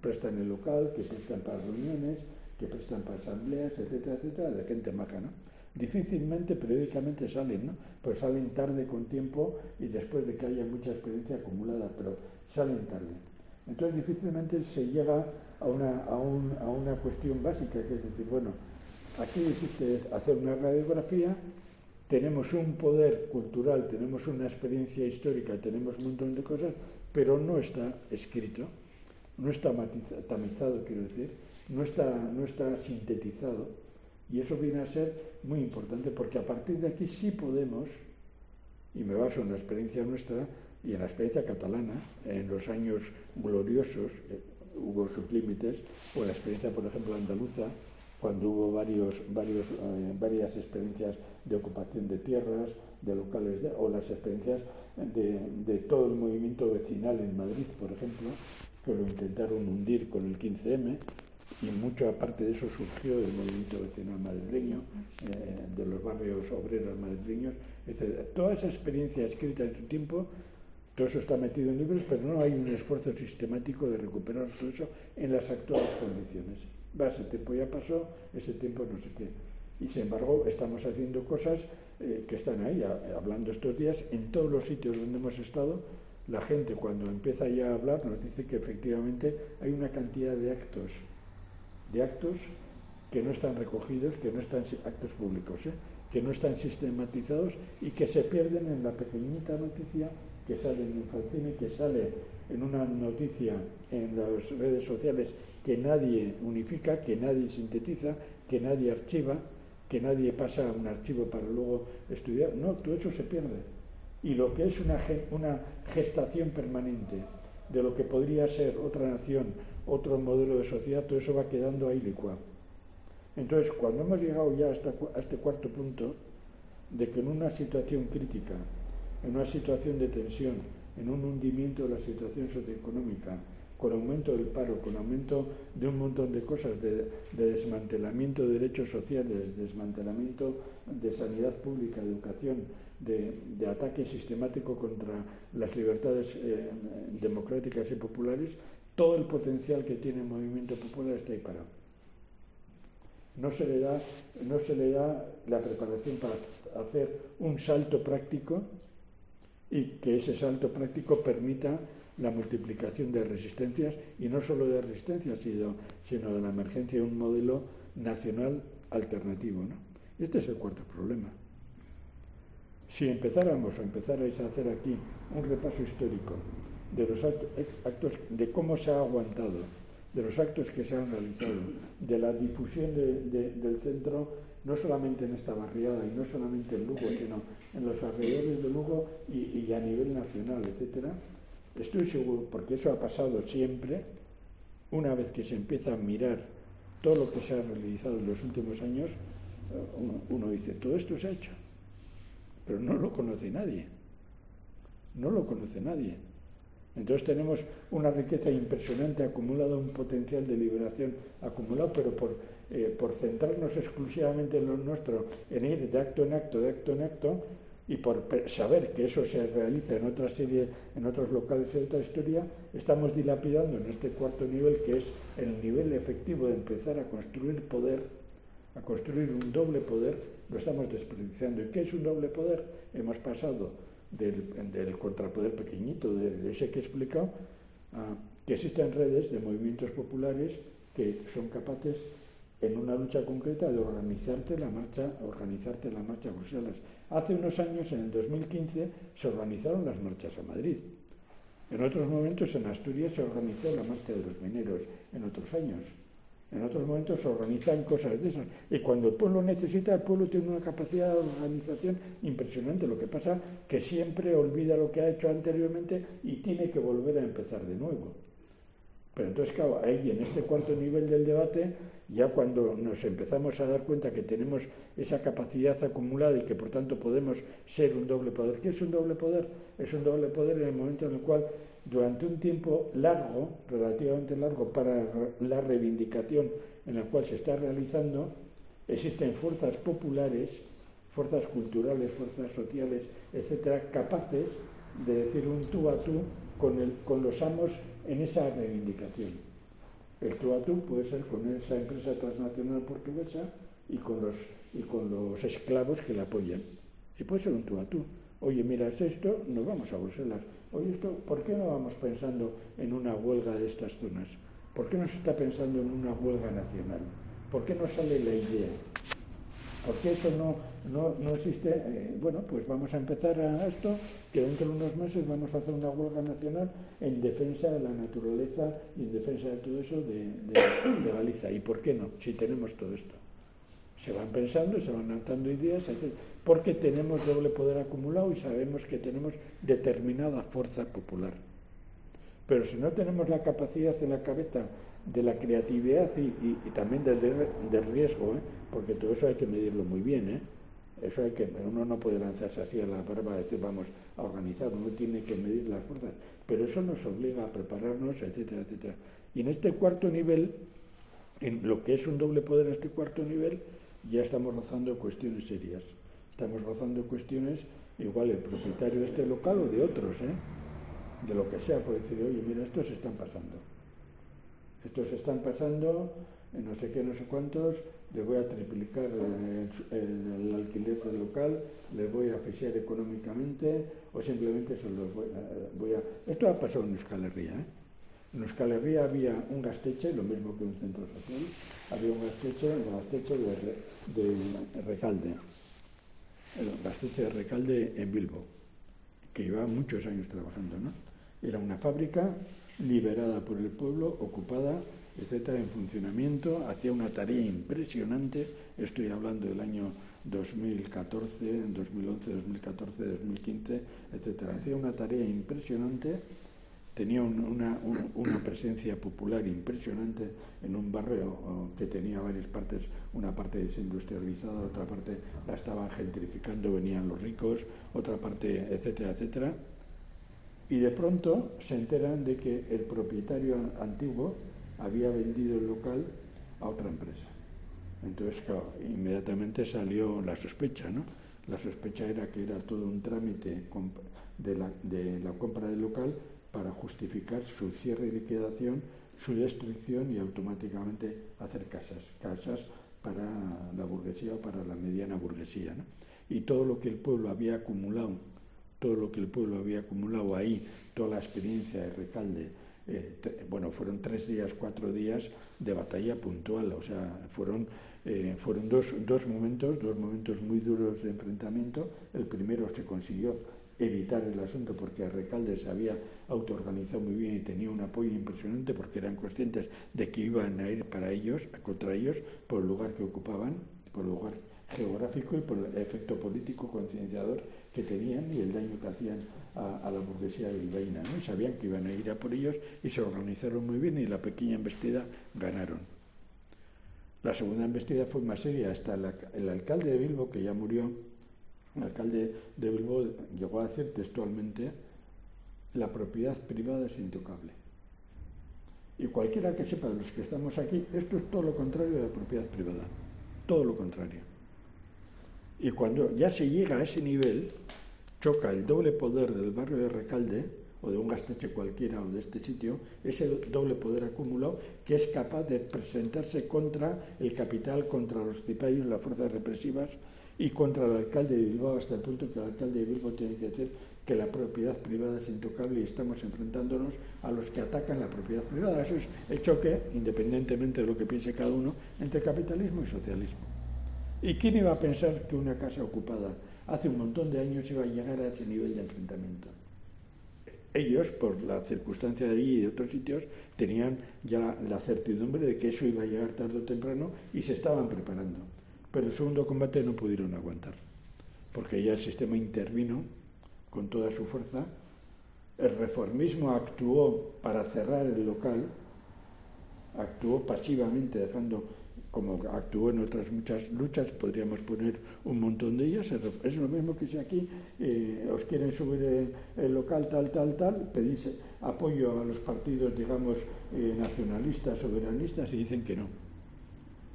prestan el local, que prestan para reuniones, que prestan para asambleas, etcétera, etcétera, de gente maja, ¿no? Difícilmente, periódicamente salen, ¿no? Pues salen tarde con tiempo y después de que haya mucha experiencia acumulada, pero salen tarde. Entonces difícilmente se llega a una cuestión básica, que es decir, bueno, aquí existe hacer una radiografía, tenemos un poder cultural, tenemos una experiencia histórica, tenemos un montón de cosas, pero no está escrito, no está tamizado, quiero decir, no está sintetizado, y eso viene a ser muy importante, porque a partir de aquí sí podemos, y me baso en la experiencia nuestra y en la experiencia catalana, en los años gloriosos, hubo sus límites, o en la experiencia, por ejemplo, andaluza, cuando hubo varias experiencias de ocupación de tierras, de locales, o las experiencias de todo el movimiento vecinal en Madrid, por ejemplo, que lo intentaron hundir con el 15M, y mucho aparte de eso surgió el movimiento vecinal madrileño, de los barrios obreros madrileños, etc. Toda esa experiencia escrita en su tiempo, todo eso está metido en libros, pero no hay un esfuerzo sistemático de recuperar todo eso en las actuales condiciones. Ese tiempo ya pasó, ese tiempo no sé qué. Y sin embargo estamos haciendo cosas que están ahí, hablando estos días, en todos los sitios donde hemos estado. La gente cuando empieza ya a hablar nos dice que efectivamente hay una cantidad de actos que no están recogidos, que no están actos públicos, que no están sistematizados y que se pierden en la pequeñita noticia que sale en un fanzine, que sale en una noticia en las redes sociales que nadie unifica, que nadie sintetiza, que nadie archiva, que nadie pasa a un archivo para luego estudiar. No, todo eso se pierde. Y lo que es una gestación permanente de lo que podría ser otra nación, otro modelo de sociedad, todo eso va quedando ahí licuado. Entonces, cuando hemos llegado ya a este cuarto punto, de que en una situación crítica, en una situación de tensión, en un hundimiento de la situación socioeconómica, con aumento del paro, con aumento de un montón de cosas, de desmantelamiento de derechos sociales, desmantelamiento de sanidad pública, de educación, de ataque sistemático contra las libertades democráticas y populares, todo el potencial que tiene el movimiento popular está ahí parado. No se le da la preparación para hacer un salto práctico y que ese salto práctico permita la multiplicación de resistencias, y no solo de resistencias, sino de la emergencia de un modelo nacional alternativo, ¿no? Este es el cuarto problema. Si empezarais a hacer aquí un repaso histórico de los actos, de cómo se ha aguantado, de los actos que se han realizado, de la difusión del centro, no solamente en esta barriada y no solamente en Lugo, sino en los alrededores de Lugo y a nivel nacional, etcétera, estoy seguro, porque eso ha pasado siempre, una vez que se empieza a mirar todo lo que se ha realizado en los últimos años, uno dice, todo esto se ha hecho, pero no lo conoce nadie. No lo conoce nadie. Entonces tenemos una riqueza impresionante acumulada, un potencial de liberación acumulado, pero por centrarnos exclusivamente en lo nuestro, en ir de acto en acto, de acto en acto, y por saber que eso se realiza en otra serie, en otros locales de otra historia, estamos dilapidando en este cuarto nivel, que es el nivel efectivo de empezar a construir poder, a construir un doble poder, lo estamos desperdiciando. ¿Y qué es un doble poder? Hemos pasado del contrapoder pequeñito, de ese que he explicado, a que existen redes de movimientos populares que son capaces, en una lucha concreta, de organizarte la marcha a Bruselas. Hace unos años, en el 2015, se organizaron las marchas a Madrid. En otros momentos, en Asturias, se organizó la marcha de los mineros, en otros años. En otros momentos se organizan cosas de esas. Y cuando el pueblo necesita, el pueblo tiene una capacidad de organización impresionante. Lo que pasa es que siempre olvida lo que ha hecho anteriormente y tiene que volver a empezar de nuevo. Pero entonces, claro, ahí en este cuarto nivel del debate, ya cuando nos empezamos a dar cuenta que tenemos esa capacidad acumulada y que por tanto podemos ser un doble poder. ¿Qué es un doble poder? Es un doble poder en el momento en el cual, durante un tiempo largo, relativamente largo, para la reivindicación en la cual se está realizando, existen fuerzas populares, fuerzas culturales, fuerzas sociales, etcétera, capaces de decir un tú a tú con los amos en esa reivindicación. El tú a tú puede ser con esa empresa transnacional portuguesa y con los esclavos que la apoyan. Y puede ser un tú a tú. Oye, mira, es esto, nos vamos a Bruselas. Oye, esto, ¿por qué no vamos pensando en una huelga de estas zonas? ¿Por qué no se está pensando en una huelga nacional? ¿Por qué no sale la idea? ¿Por qué eso no existe? Bueno, pues vamos a empezar a esto, que dentro de unos meses vamos a hacer una huelga nacional en defensa de la naturaleza y en defensa de todo eso de Galicia. ¿Y por qué no? Si tenemos todo esto. Se van pensando, se van lanzando ideas, etc. Porque tenemos doble poder acumulado y sabemos que tenemos determinada fuerza popular. Pero si no tenemos la capacidad en la cabeza de la creatividad y también del riesgo, porque todo eso hay que medirlo muy bien, eso uno no puede lanzarse así a la barba y decir vamos a organizar, uno tiene que medir las fuerzas, pero eso nos obliga a prepararnos, etcétera, etcétera. Y en este cuarto nivel, en lo que es un doble poder en este cuarto nivel, ya estamos rozando cuestiones serias. Estamos rozando cuestiones, igual el propietario de este local o de otros, de lo que sea, puede decir, oye, mira, estos se están pasando, no sé qué, no sé cuántos, les voy a triplicar el alquiler del local, les voy a asfixiar económicamente, o simplemente se los voy a... Esto ha pasado en Euskal Herria, En Euskal Herria había un Gaztetxe, lo mismo que un centro social, había un Gaztetxe de Recalde, el Gaztetxe de Recalde en Bilbo, que llevaba muchos años trabajando, ¿no? Era una fábrica liberada por el pueblo, ocupada, etcétera, en funcionamiento, hacía una tarea impresionante, estoy hablando del año 2014, 2011, 2014, 2015, etcétera, hacía una tarea impresionante, tenía una presencia popular impresionante en un barrio que tenía varias partes, una parte desindustrializada, otra parte la estaban gentrificando, venían los ricos, otra parte, etcétera, etcétera. Y de pronto se enteran de que el propietario antiguo había vendido el local a otra empresa. Entonces, claro, inmediatamente salió la sospecha, ¿no? La sospecha era que era todo un trámite de la compra del local para justificar su cierre y liquidación, su destrucción y automáticamente hacer casas para la burguesía o para la mediana burguesía, ¿no? Y todo lo que el pueblo había acumulado ahí, toda la experiencia de Recalde, fueron 3 días, 4 días de batalla puntual, o sea, fueron dos momentos muy duros de enfrentamiento. El primero se consiguió evitar el asunto porque Recalde se había autoorganizado muy bien y tenía un apoyo impresionante porque eran conscientes de que iban a ir contra ellos, por el lugar que ocupaban, por el lugar geográfico y por el efecto político concienciador que tenían y el daño que hacían a la burguesía bilbaína, ¿no? Y sabían que iban a ir a por ellos y se organizaron muy bien y la pequeña embestida ganaron. La segunda embestida fue más seria, hasta el alcalde de Bilbo, que ya murió. El alcalde de Bilbo llegó a decir textualmente: la propiedad privada es intocable. Y cualquiera que sepa de los que estamos aquí, esto es todo lo contrario de la propiedad privada, todo lo contrario. Y cuando ya se llega a ese nivel, choca el doble poder del barrio de Recalde, o de un Gaztetxe cualquiera, o de este sitio, ese doble poder acumulado, que es capaz de presentarse contra el capital, contra los cipayos, las fuerzas represivas, y contra el alcalde de Bilbao, hasta el punto que el alcalde de Bilbao tiene que decir que la propiedad privada es intocable y estamos enfrentándonos a los que atacan la propiedad privada. Eso es el choque, independientemente de lo que piense cada uno, entre capitalismo y socialismo. ¿Y quién iba a pensar que una casa ocupada hace un montón de años iba a llegar a ese nivel de enfrentamiento? Ellos, por la circunstancia de allí y de otros sitios, tenían ya la certidumbre de que eso iba a llegar tarde o temprano y se estaban preparando. Pero el segundo combate no pudieron aguantar, porque ya el sistema intervino con toda su fuerza. El reformismo actuó para cerrar el local, actuó pasivamente, dejando, como actuó en otras muchas luchas, podríamos poner un montón de ellas. Es lo mismo que si aquí os quieren subir el local tal, pedís apoyo a los partidos, digamos, nacionalistas, soberanistas, y dicen que no.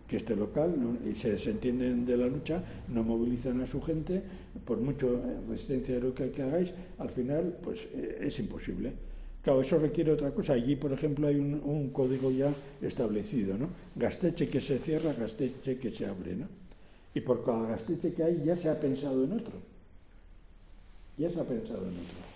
que este local, ¿no? Y se desentienden de la lucha, no movilizan a su gente, por mucho resistencia de lo que hagáis, al final pues es imposible. Claro, eso requiere otra cosa. Allí, por ejemplo, hay un código ya establecido, ¿no? Gasteche que se cierra, gasteche que se abre, ¿no? Y por cada gasteche que hay ya se ha pensado en otro. Ya se ha pensado en otro.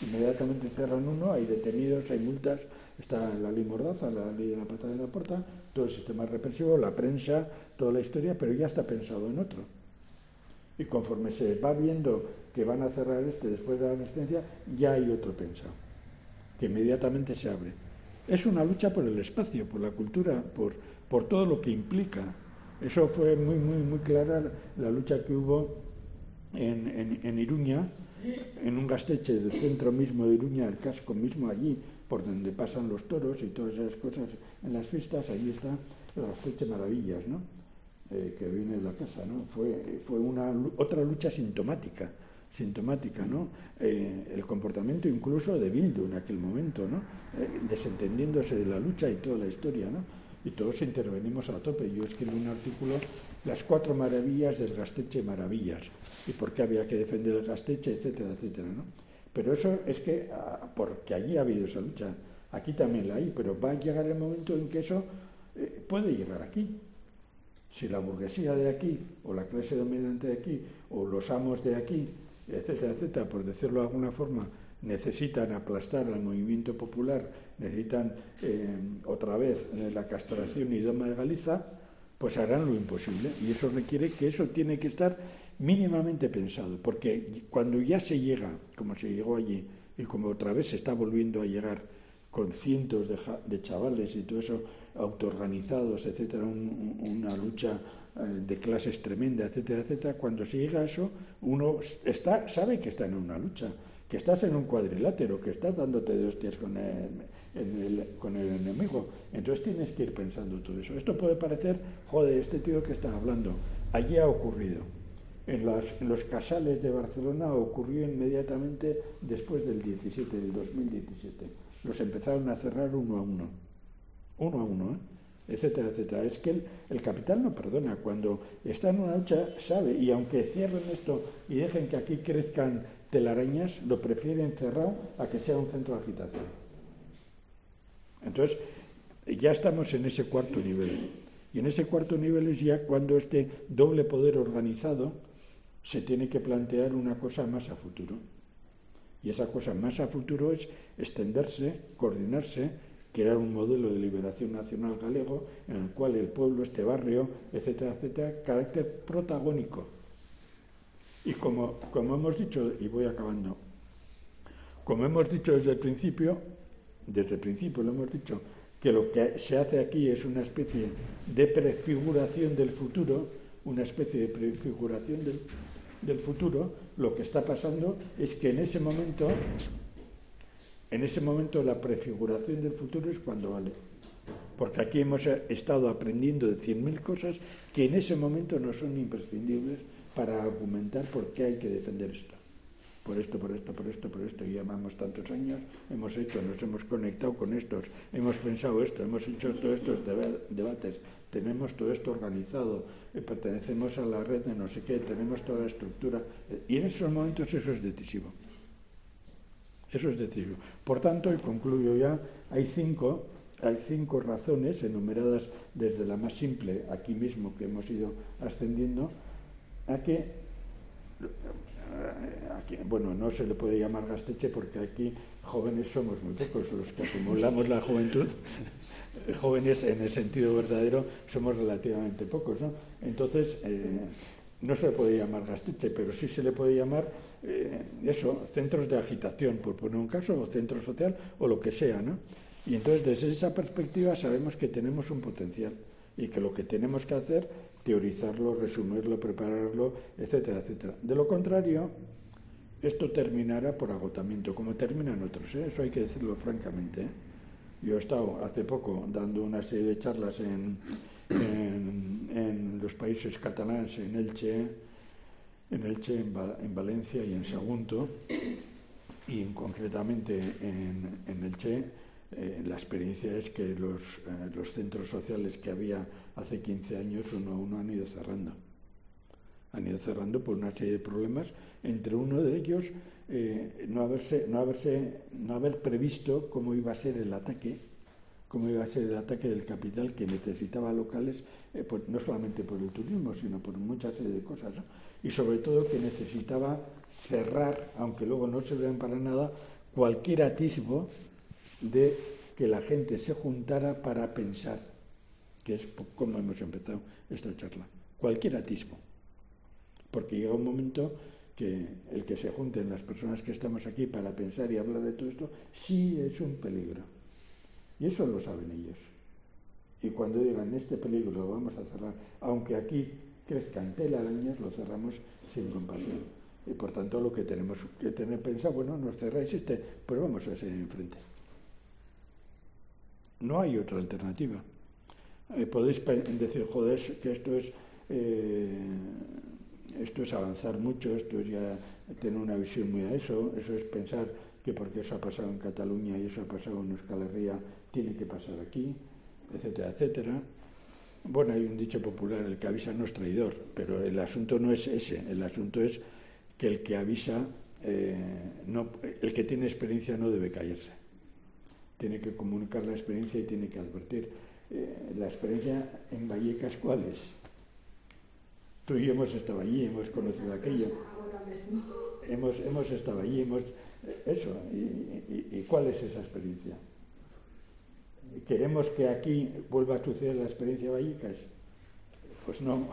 Inmediatamente cierran uno, hay detenidos, hay multas, está la ley Mordaza, la ley de la patada de la puerta, todo el sistema represivo, la prensa, toda la historia, pero ya está pensado en otro. Y conforme se va viendo que van a cerrar después de la resistencia, ya hay otro pensado, que inmediatamente se abre. Es una lucha por el espacio, por la cultura, por todo lo que implica. Eso fue muy clara la lucha que hubo en Iruña, en un gasteche del centro mismo de Iruña, el casco mismo allí, por donde pasan los toros y todas esas cosas en las fiestas, allí está el gasteche Maravillas, ¿no? Que viene de la casa, ¿no? Fue otra lucha sintomática, ¿no? El comportamiento incluso de Bildu en aquel momento, ¿no? Desentendiéndose de la lucha y toda la historia, ¿no? Y todos intervenimos a tope. Yo escribí un artículo, las 4 maravillas del Gasteche Maravillas, y por qué había que defender el Gasteche, etcétera, etcétera, ¿no? Pero eso es que, porque allí ha habido esa lucha, aquí también la hay, pero va a llegar el momento en que eso puede llegar aquí. Si la burguesía de aquí, o la clase dominante de aquí, o los amos de aquí, etcétera, etcétera, por decirlo de alguna forma, necesitan aplastar al movimiento popular, necesitan otra vez la castración y doma de Galiza, pues harán lo imposible. Y eso requiere que eso tiene que estar mínimamente pensado, porque cuando ya se llega, como se llegó allí, y como otra vez se está volviendo a llegar con cientos de chavales y todo eso autoorganizados, etcétera, una lucha de clases tremenda, etcétera, etcétera. Cuando se llega a eso, uno sabe que está en una lucha, que estás en un cuadrilátero, que estás dándote de hostias con el enemigo. Entonces tienes que ir pensando todo eso. Esto puede parecer, joder, este tío que está hablando, allí ha ocurrido. En los casales de Barcelona ocurrió inmediatamente después del 2017. Los empezaron a cerrar uno a uno, etcétera, etcétera. Es que el capital no perdona. Cuando está en una lucha, sabe, y aunque cierren esto y dejen que aquí crezcan telarañas, lo prefieren cerrado a que sea un centro de agitación. Entonces, ya estamos en ese cuarto nivel. Y en ese cuarto nivel es ya cuando este doble poder organizado se tiene que plantear una cosa más a futuro. Y esa cosa más a futuro es extenderse, coordinarse, crear un modelo de liberación nacional galego en el cual el pueblo, este barrio, etcétera, etcétera, carácter protagónico. Y como hemos dicho, y voy acabando, como hemos dicho desde el principio lo hemos dicho, que lo que se hace aquí es una especie de prefiguración del futuro, lo que está pasando es que en ese momento la prefiguración del futuro es cuando vale. Porque aquí hemos estado aprendiendo de 100.000 cosas que en ese momento no son imprescindibles para argumentar por qué hay que defender esto. Por esto, y llevamos tantos años, nos hemos conectado con estos, hemos pensado esto, hemos hecho todos estos debates, tenemos todo esto organizado, pertenecemos a la red de no sé qué, tenemos toda la estructura, y en esos momentos eso es decisivo. Por tanto, y concluyo ya, hay cinco razones enumeradas desde la más simple, aquí mismo que hemos ido ascendiendo, bueno, no se le puede llamar Gasteche porque aquí jóvenes somos muy pocos, los que acumulamos la juventud, jóvenes en el sentido verdadero somos relativamente pocos, ¿no? Entonces, no se le puede llamar Gasteche, pero sí se le puede llamar centros de agitación, por poner un caso, o centro social, o lo que sea, ¿no? Y entonces, desde esa perspectiva, sabemos que tenemos un potencial y que lo que tenemos que hacer, teorizarlo, resumirlo, prepararlo, etcétera, etcétera. De lo contrario, esto terminará por agotamiento, como terminan otros, ¿eh? Eso hay que decirlo francamente, ¿eh? Yo he estado hace poco dando una serie de charlas en los países catalanes, en Elche, en Valencia y en Sagunto, y concretamente en Elche, La experiencia es que los centros sociales que había hace 15 años uno a uno han ido cerrando. Han ido cerrando por una serie de problemas, entre uno de ellos no haber previsto cómo iba a ser el ataque del capital, que necesitaba locales, no solamente por el turismo, sino por muchas serie de cosas, ¿no? Y sobre todo que necesitaba cerrar, aunque luego no sirvieran para nada, cualquier atisbo de que la gente se juntara para pensar, que es como hemos empezado esta charla. Cualquier atisbo. Porque llega un momento que el que se junten las personas que estamos aquí para pensar y hablar de todo esto, sí es un peligro. Y eso lo saben ellos. Y cuando digan, este peligro lo vamos a cerrar, aunque aquí crezcan telarañas, lo cerramos sin compasión. Y por tanto lo que tenemos que tener pensado, bueno, nos cerráis pues vamos a seguir enfrente. No hay otra alternativa. Podéis decir, joder, que esto es avanzar mucho, esto es ya tener una visión muy a eso es pensar que porque eso ha pasado en Cataluña y eso ha pasado en Euskal Herria, tiene que pasar aquí, etcétera, etcétera. Bueno, hay un dicho popular, el que avisa no es traidor, pero el asunto no es ese, el asunto es que el que avisa, el que tiene experiencia no debe callarse. Tiene que comunicar la experiencia y tiene que advertir. La experiencia en Vallecas, ¿cuál es? Tú y yo hemos estado allí, hemos conocido aquello. Hemos estado allí, eso. ¿Y cuál es esa experiencia? ¿Queremos que aquí vuelva a suceder la experiencia de Vallecas? Pues no.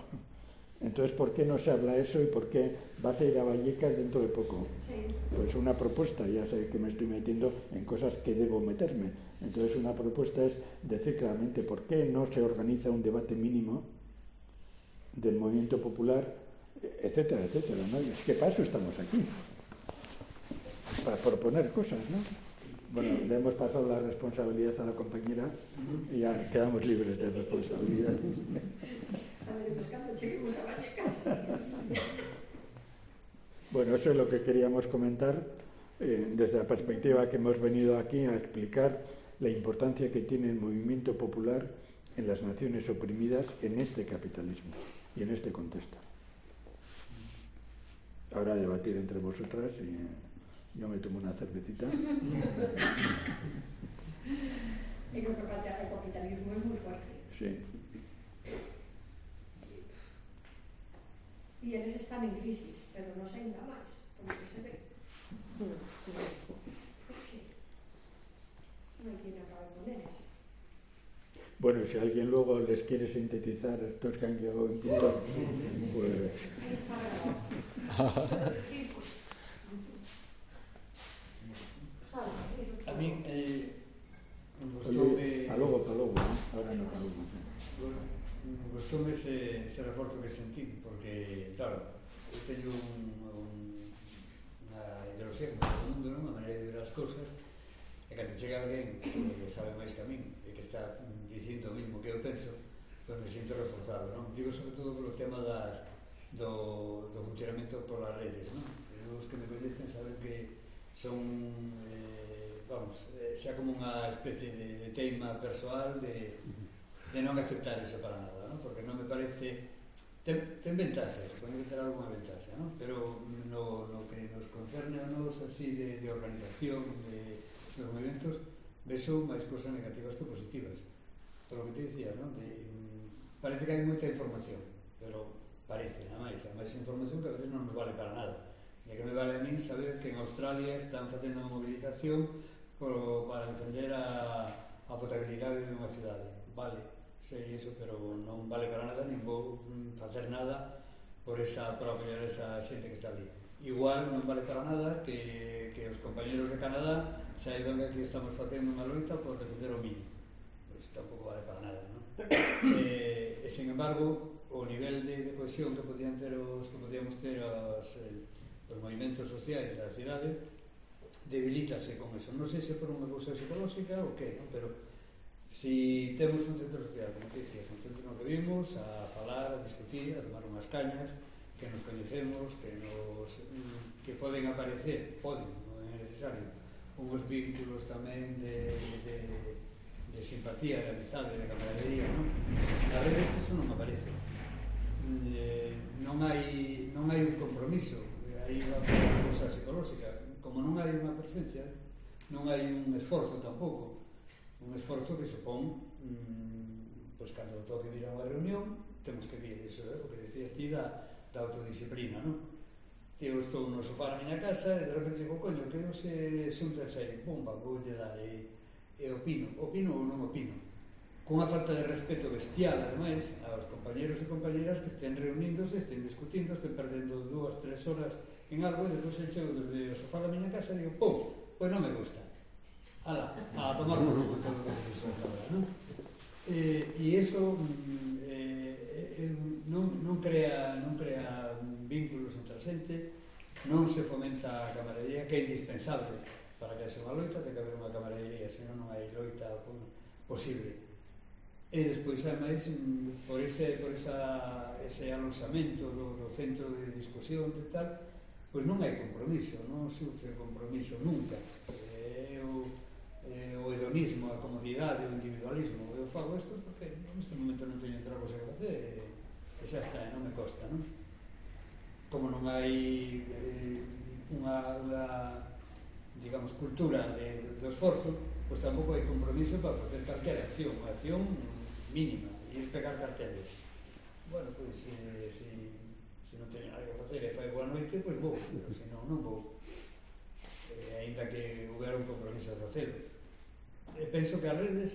Entonces, ¿por qué no se habla eso y por qué vas a ir a Vallecas dentro de poco? Sí. Pues una propuesta, ya sé que me estoy metiendo en cosas que debo meterme. Entonces, una propuesta es decir claramente por qué no se organiza un debate mínimo del movimiento popular, etcétera, etcétera, ¿no? Es que para eso estamos aquí, para proponer cosas, ¿no? Bueno, le hemos pasado la responsabilidad a la compañera y ya quedamos libres de responsabilidades. Bueno, eso es lo que queríamos comentar desde la perspectiva que hemos venido aquí a explicar la importancia que tiene el movimiento popular en las naciones oprimidas en este capitalismo y en este contexto. Ahora debatir entre vosotras y yo me tomo una cervecita. Y lo que plantea el capitalismo es muy fuerte. Sí. Y ellos están en crisis, pero no se ainda más, por lo que se ve. ¿Por qué? No hay quien acabe con ellos. Bueno, si alguien luego les quiere sintetizar estos que han llegado en punto, pues... A mí para luego, ahora no para luego. Gustoume ese reforzo que sentí, porque, claro, eu teño unha ideoloxía como todo o mundo, non? Unha maneira de ver as cousas, e cando chega alguén que sabe máis que a min e que está dicindo o mismo que eu penso, pois me sinto reforzado, non? Digo sobre todo polo tema do funcionamento polas redes, non? Os que me coñecen saben que son, xa como unha especie de teima persoal de non aceptar eso para nada, ¿no? Porque non me parece... Ten ventaxas, pode ter alguna ventaxa, ¿no? Pero no que nos concerne a nos así de organización dos movimentos, vexo máis cosas negativas que positivas. Por lo que te dicía, ¿no? Parece que hai moita información, pero parece, a máis información que a veces non nos vale para nada. E que me vale a min saber que en Australia están facendo unha movilización para defender a potabilidade de unha cidade. Vale, sei iso, pero non vale para nada, nin vou facer nada por apoiar esa xente que está ali. Igual non vale para nada que os compañeros de Canadá saiban que aquí estamos facendo unha loita por defender o miño. Pois tampouco vale para nada, non? E, sin embargo, o nivel de cohesión que podíamos ter os movimentos sociais da cidade debilítase con eso. Non sei se por unha cousa psicolóxica ou que, non? Pero si temos un centro social, como te dicías, un centro no que vimos a falar, a discutir, a tomar unhas cañas, que nos coñecemos, que poden aparecer, non é necesario, unhos vínculos tamén de simpatía, de amizade, de camaradería, non? Nas redes eso non aparece. Non hai un compromiso, aí va a ser unha cosa psicolóxica. Como non hai unha presencia, non hai un esforzo tampouco, un esforzo que supón pois cando toque vir a unha reunión temos que vir, iso é o que decías ti da autodisciplina, non? Eu estou no sofá na miña casa e de repente digo, coño, que eu se un terceiro, pumba, voulle dar e opino ou non opino, cunha falta de respeto bestial, ademais, aos compañeros e compañeras que estén reunindose, estén discutindo, estén perdendo 2-3 horas en algo e depois eu chego desde o sofá da miña casa e digo, pum, pois non me gusta. Ala, a tomar por culo todo o que se fixo esta hora, non? E iso non crea vínculos entre a xente, non se fomenta a camaradería, que é indispensable para que haxe unha loita, ten que haber unha camaradería, senón non hai loita posible. E despois, ademais, por ese alonsamento do centro de discusión e tal, pois non hai compromiso, non surge compromiso nunca. O hedonismo, a comodidade, o individualismo. Eu fago isto porque neste momento non teño outra cosa que facer e xa está, non me costa, non? Como non hai unha digamos, cultura do esforzo, pois tampouco hai compromiso para facer calquera acción, unha acción mínima, ir pegar carteles. Bueno, pois se non teño nada que facer e fai boa noite, pois vou, pero se non vou. Ainda que houbera un compromiso de facelo. Penso que as redes,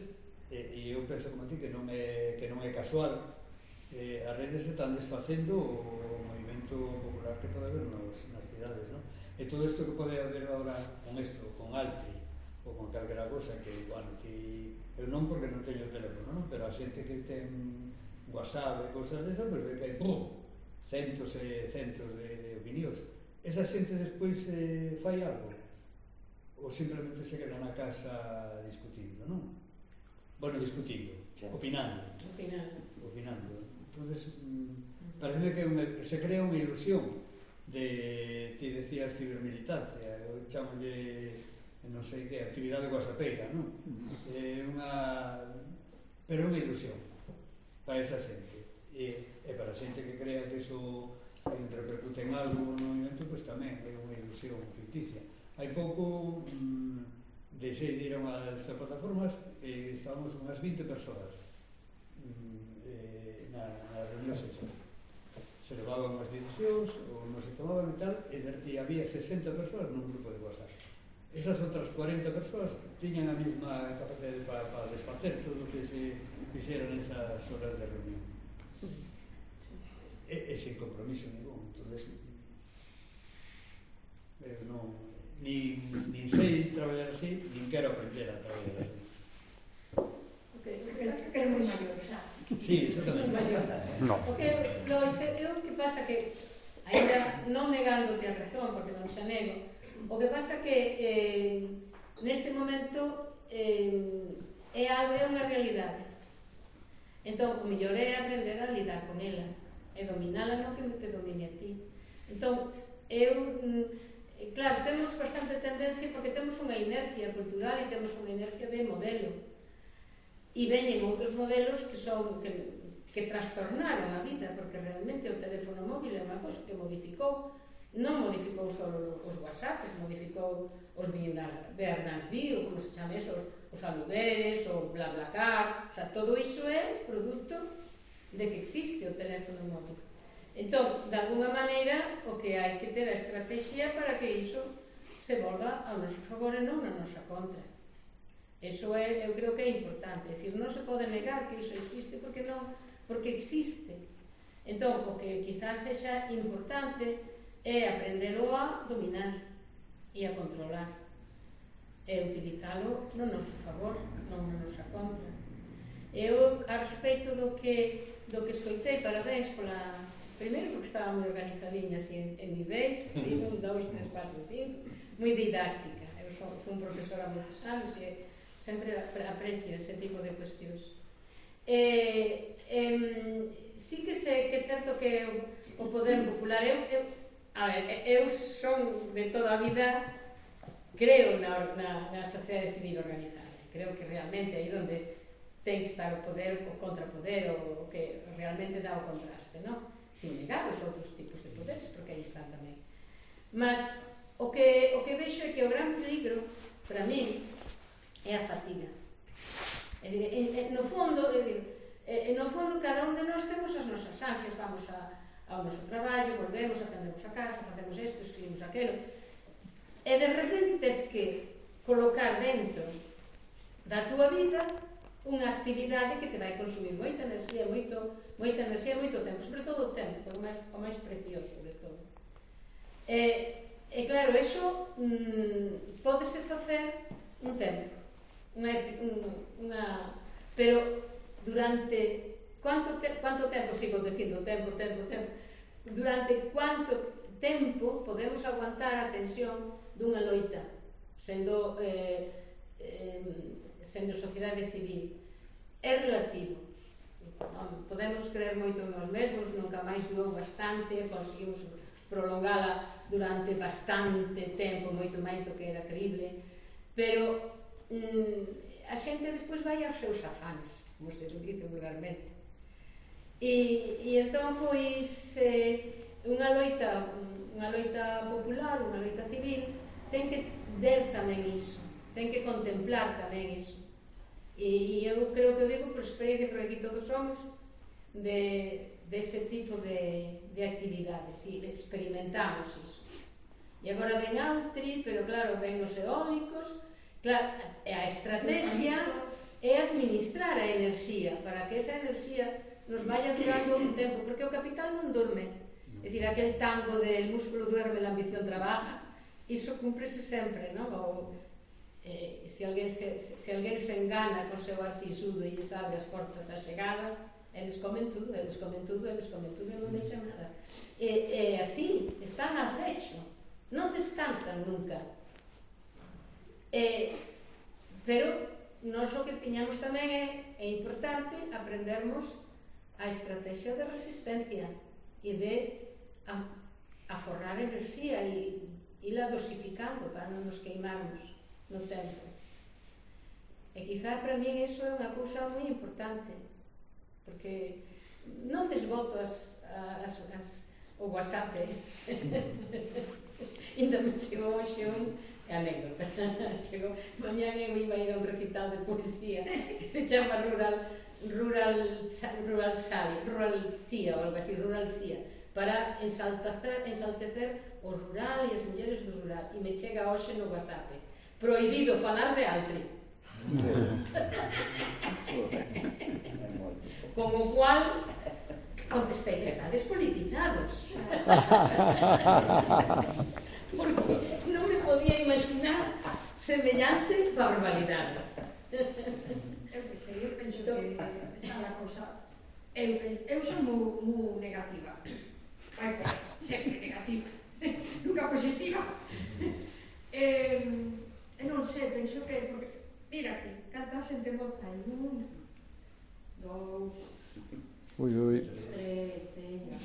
e eu penso como ti que non é casual, as redes están desfacendo o movimento popular que pode haber nas cidades, non? E todo isto que pode haber agora con isto, con Altri ou con calquera cosa que, bueno, eu non porque non teño teléfono, non? Pero a xente que ten WhatsApp e cosas desas, pois ve que hai centos e centos de opinións. Esa xente despois fai algo ou simplemente se queda na casa discutindo, non? Bueno, discutindo, opinando. Entonces, parece que se crea unha ilusión de, ti decías, cibermilitancia, eu chamolle, non sei que, actividade whatsappeira, non? Pero é unha ilusión para esa xente. E para a xente que crea que iso repercute en algo no movimento, pois tamén é unha ilusión ficticia. Hai pouco deixei de ir a unha destas plataformas e estábamos unhas 20 persoas na reunión sexual. Se levaban as decisións ou non se tomaban e tal, e había 60 persoas nun grupo de WhatsApp. Esas outras 40 persoas tiñan a mesma capacidade para desfacer todo o que se fixera nesas horas de reunión. E sin compromiso ningún. Entonces, nin sei traballar así, nin quero aprender a traballar así. Que é moi maior, xa. Sí, eso tamén. No. O que pasa que, ainda non negándote a razón, porque non xa nego, o que pasa que neste momento é unha realidade. Entón, o mellor é aprender a lidar con ela e dominala, non que te domine a ti. Entón, claro, temos bastante tendencia porque temos unha inercia cultural e temos unha inercia de modelo. E veñen outros modelos que trastornaron a vida, porque realmente o teléfono móvil é unha cosa que non modificou só os WhatsApps, modificou os Airbnb, ou como se chame eso, os alugueres, o BlaBlaCar, o sea, todo iso é produto de que existe o teléfono móvil. Entón, de alguna maneira, o que hai que ter a estrategia para que iso se volva ao noso favor e non na nosa contra. Eso eu creo que é importante, é dicir, non se pode negar que iso existe porque existe. Entón, o que quizás sexa importante é aprendelo a dominar e a controlar e utilizalo no noso favor, non na nosa contra. Eu, a respecto do que escoitei, parabéns pola... Primeiro porque estaba moi organizadiña así en niveis, 1, 2, 3, 4, 5, moi didáctica. Eu fui un profesor a moitos anos e sempre aprecio ese tipo de cuestións. Sí que é certo que o poder popular, eu son de toda a vida creo na sociedade civil organizada. Creo que realmente aí onde ten que estar o poder, o contrapoder, o que realmente dá o contraste, non? Sin negar os outros tipos de poderes, porque aí están tamén. Mas o que vexo é que o gran peligro, para mí, é a fatiga. É dicir, no fondo, cada un de nós temos as nosas ansias, vamos ao noso traballo, volvemos, atendemos a casa, facemos isto, escribimos aquilo, e de repente tens que colocar dentro da túa vida unha actividade que te vai consumir moita enerxía, moito tempo, sobre todo o tempo, que é o máis precioso de todo. E claro, iso pódese facer un tempo, pero durante quanto tempo, sigo dicindo tempo, durante quanto tempo podemos aguantar a tensión dunha loita, sendo sociedade civil? É relativo. Podemos creer moito en nós mesmos, nunca máis durou bastante, conseguimos prolongala durante bastante tempo, moito máis do que era creíble, pero a xente despois vai aos seus afanes, como se dice vulgarmente. E entón, pois, unha loita popular, unha loita civil, ten que ver tamén iso, ten que contemplar tamén iso. E eu creo que o digo por experiencia, porque aquí todos somos dese tipo de actividades, e experimentamos iso. E agora ven Altri, pero claro, ven os eólicos, claro, a estrategia é administrar a enerxía, para que esa enerxía nos vaya durando un tempo, porque o capital non dorme. É dicir, aquel tango de el músculo duerme, la ambición trabaja, iso cúmprese sempre, non? Se alguén se engana con seu arsisudo e lle sabe as portas a chegada, eles comen tudo, e non deixan nada. E así, están a acecho, non descansan nunca. Pero nós o que tiñamos tamén é importante aprendermos a estrategia de resistencia e de aforrar enerxía e ila dosificando para non nos queimarmos no tempo. E quizá para min iso é unha cousa moi importante, porque non desboto o WhatsApp. Ainda me chegou hoxe anécdota. Chegou, mañá eu iba a ir a un recital de poesía que se chama Rural Sia, ou algo así, Rural Sia, para ensaltecer o rural e as mulleres do rural. E me chega hoxe no WhatsApp: prohibido falar de Altri. Con o cual contestei: estades politizados. Porque non me podía imaginar semellante barbaridade. Eu penso que está na cousa. Eu son moi negativa. Sempre negativa. Nunca positiva. Non sei, penso que, porque, mírate, canta xente moza hai 1, 2, 3,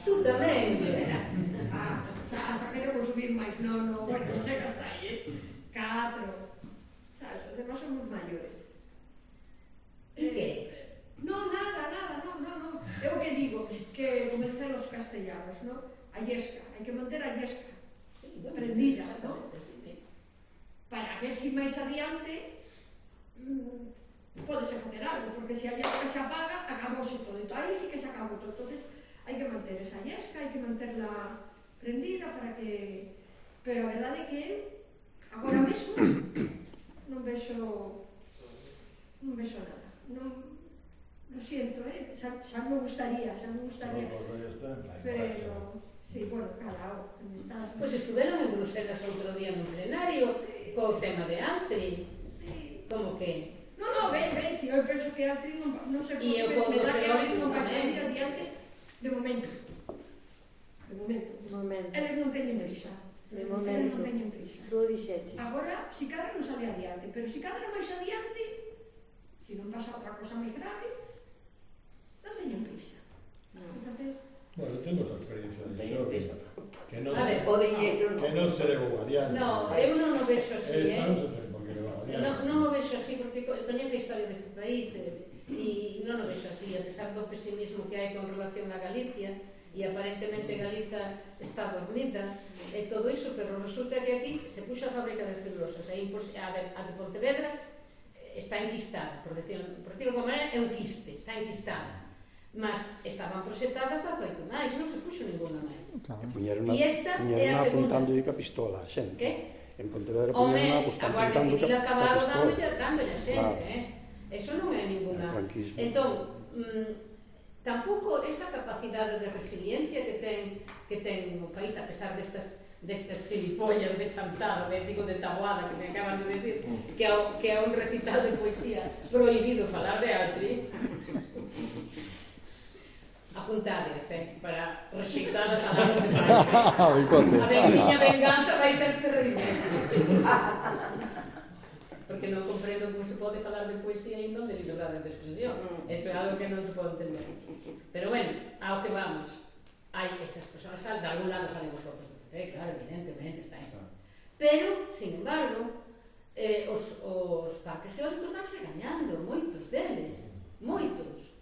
Tú tamén. Xa queremos subir máis, non, bueno, chega hasta aí, 4, sabes, os demás somos maiores. E que? Non, nada, non. Eu que digo, que como dicen os castellanos, non? A yesca, hai que manter a yesca prendida, non? Para ver si máis adiante podese facer algo, porque se a yesca se apaga, acabouse todo. Entón, aí sí que se acabou todo. Entonces, hai que manter esa yesca, hai que manterla prendida para que... Pero a verdade é que agora mesmo non vexo nada. Lo siento, xa me gustaría. Pero... Sí, bueno, cada hora. Pois estuveron en Bruselas outro día no plenario co tema de Altri. Como que? Non, ben, si eu penso que Altri non se pode... E eu con os eólicos non vai tamén. salir adiante de momento. Eles non teñen prisa. Eles non teñen prisa. Tú dixeches. Agora, si cadra non sale adiante, pero si cadra máis adiante, si non pasa outra cosa moi grave, non teñen prisa. Entonces, Bueno, temos a experiencia de xogue, que non A ver, se levou adiante. No, eu non o vexo así, Non se ten por que levar adiante. Non o vexo así porque coñezo a historia deste país e non o vexo así, a pesar do pesimismo que hai con relación a Galicia e aparentemente Galiza está dormida e todo iso, pero resulta que aquí se puxa a fábrica de celulosas a de Pontevedra está enquistada, por decirlo de alguma maneira, é un quiste, está enquistada, mas estaban proxectadas 18 máis, non se puxo ninguna máis. E esta é a segunda. Apuntando a pistola a xente. Que? En Pontevedra Home, poñeron a Guardia Civil acabado dándolle a xente, Claro. Eso non é ninguna. Entón, tampouco esa capacidade de resiliencia que ten o país, a pesar destas gilipollas de chantada, de tabuada que me acaban de decir, que é un recital de poesía prohibido falar de arte. Apuntades, para rexeitadas a la de a miña venganza vai ser terrible. Porque non comprendo como se pode falar de poesía e non de liberdade de expresión. Eso é algo que non se pode entender. Pero bueno, ao que vamos, hai esas persoas, de algún lado salen os votos do PP, claro, evidentemente está aí. Pero, sin embargo, os parques eólicos vanse gañando, moitos deles, moitos.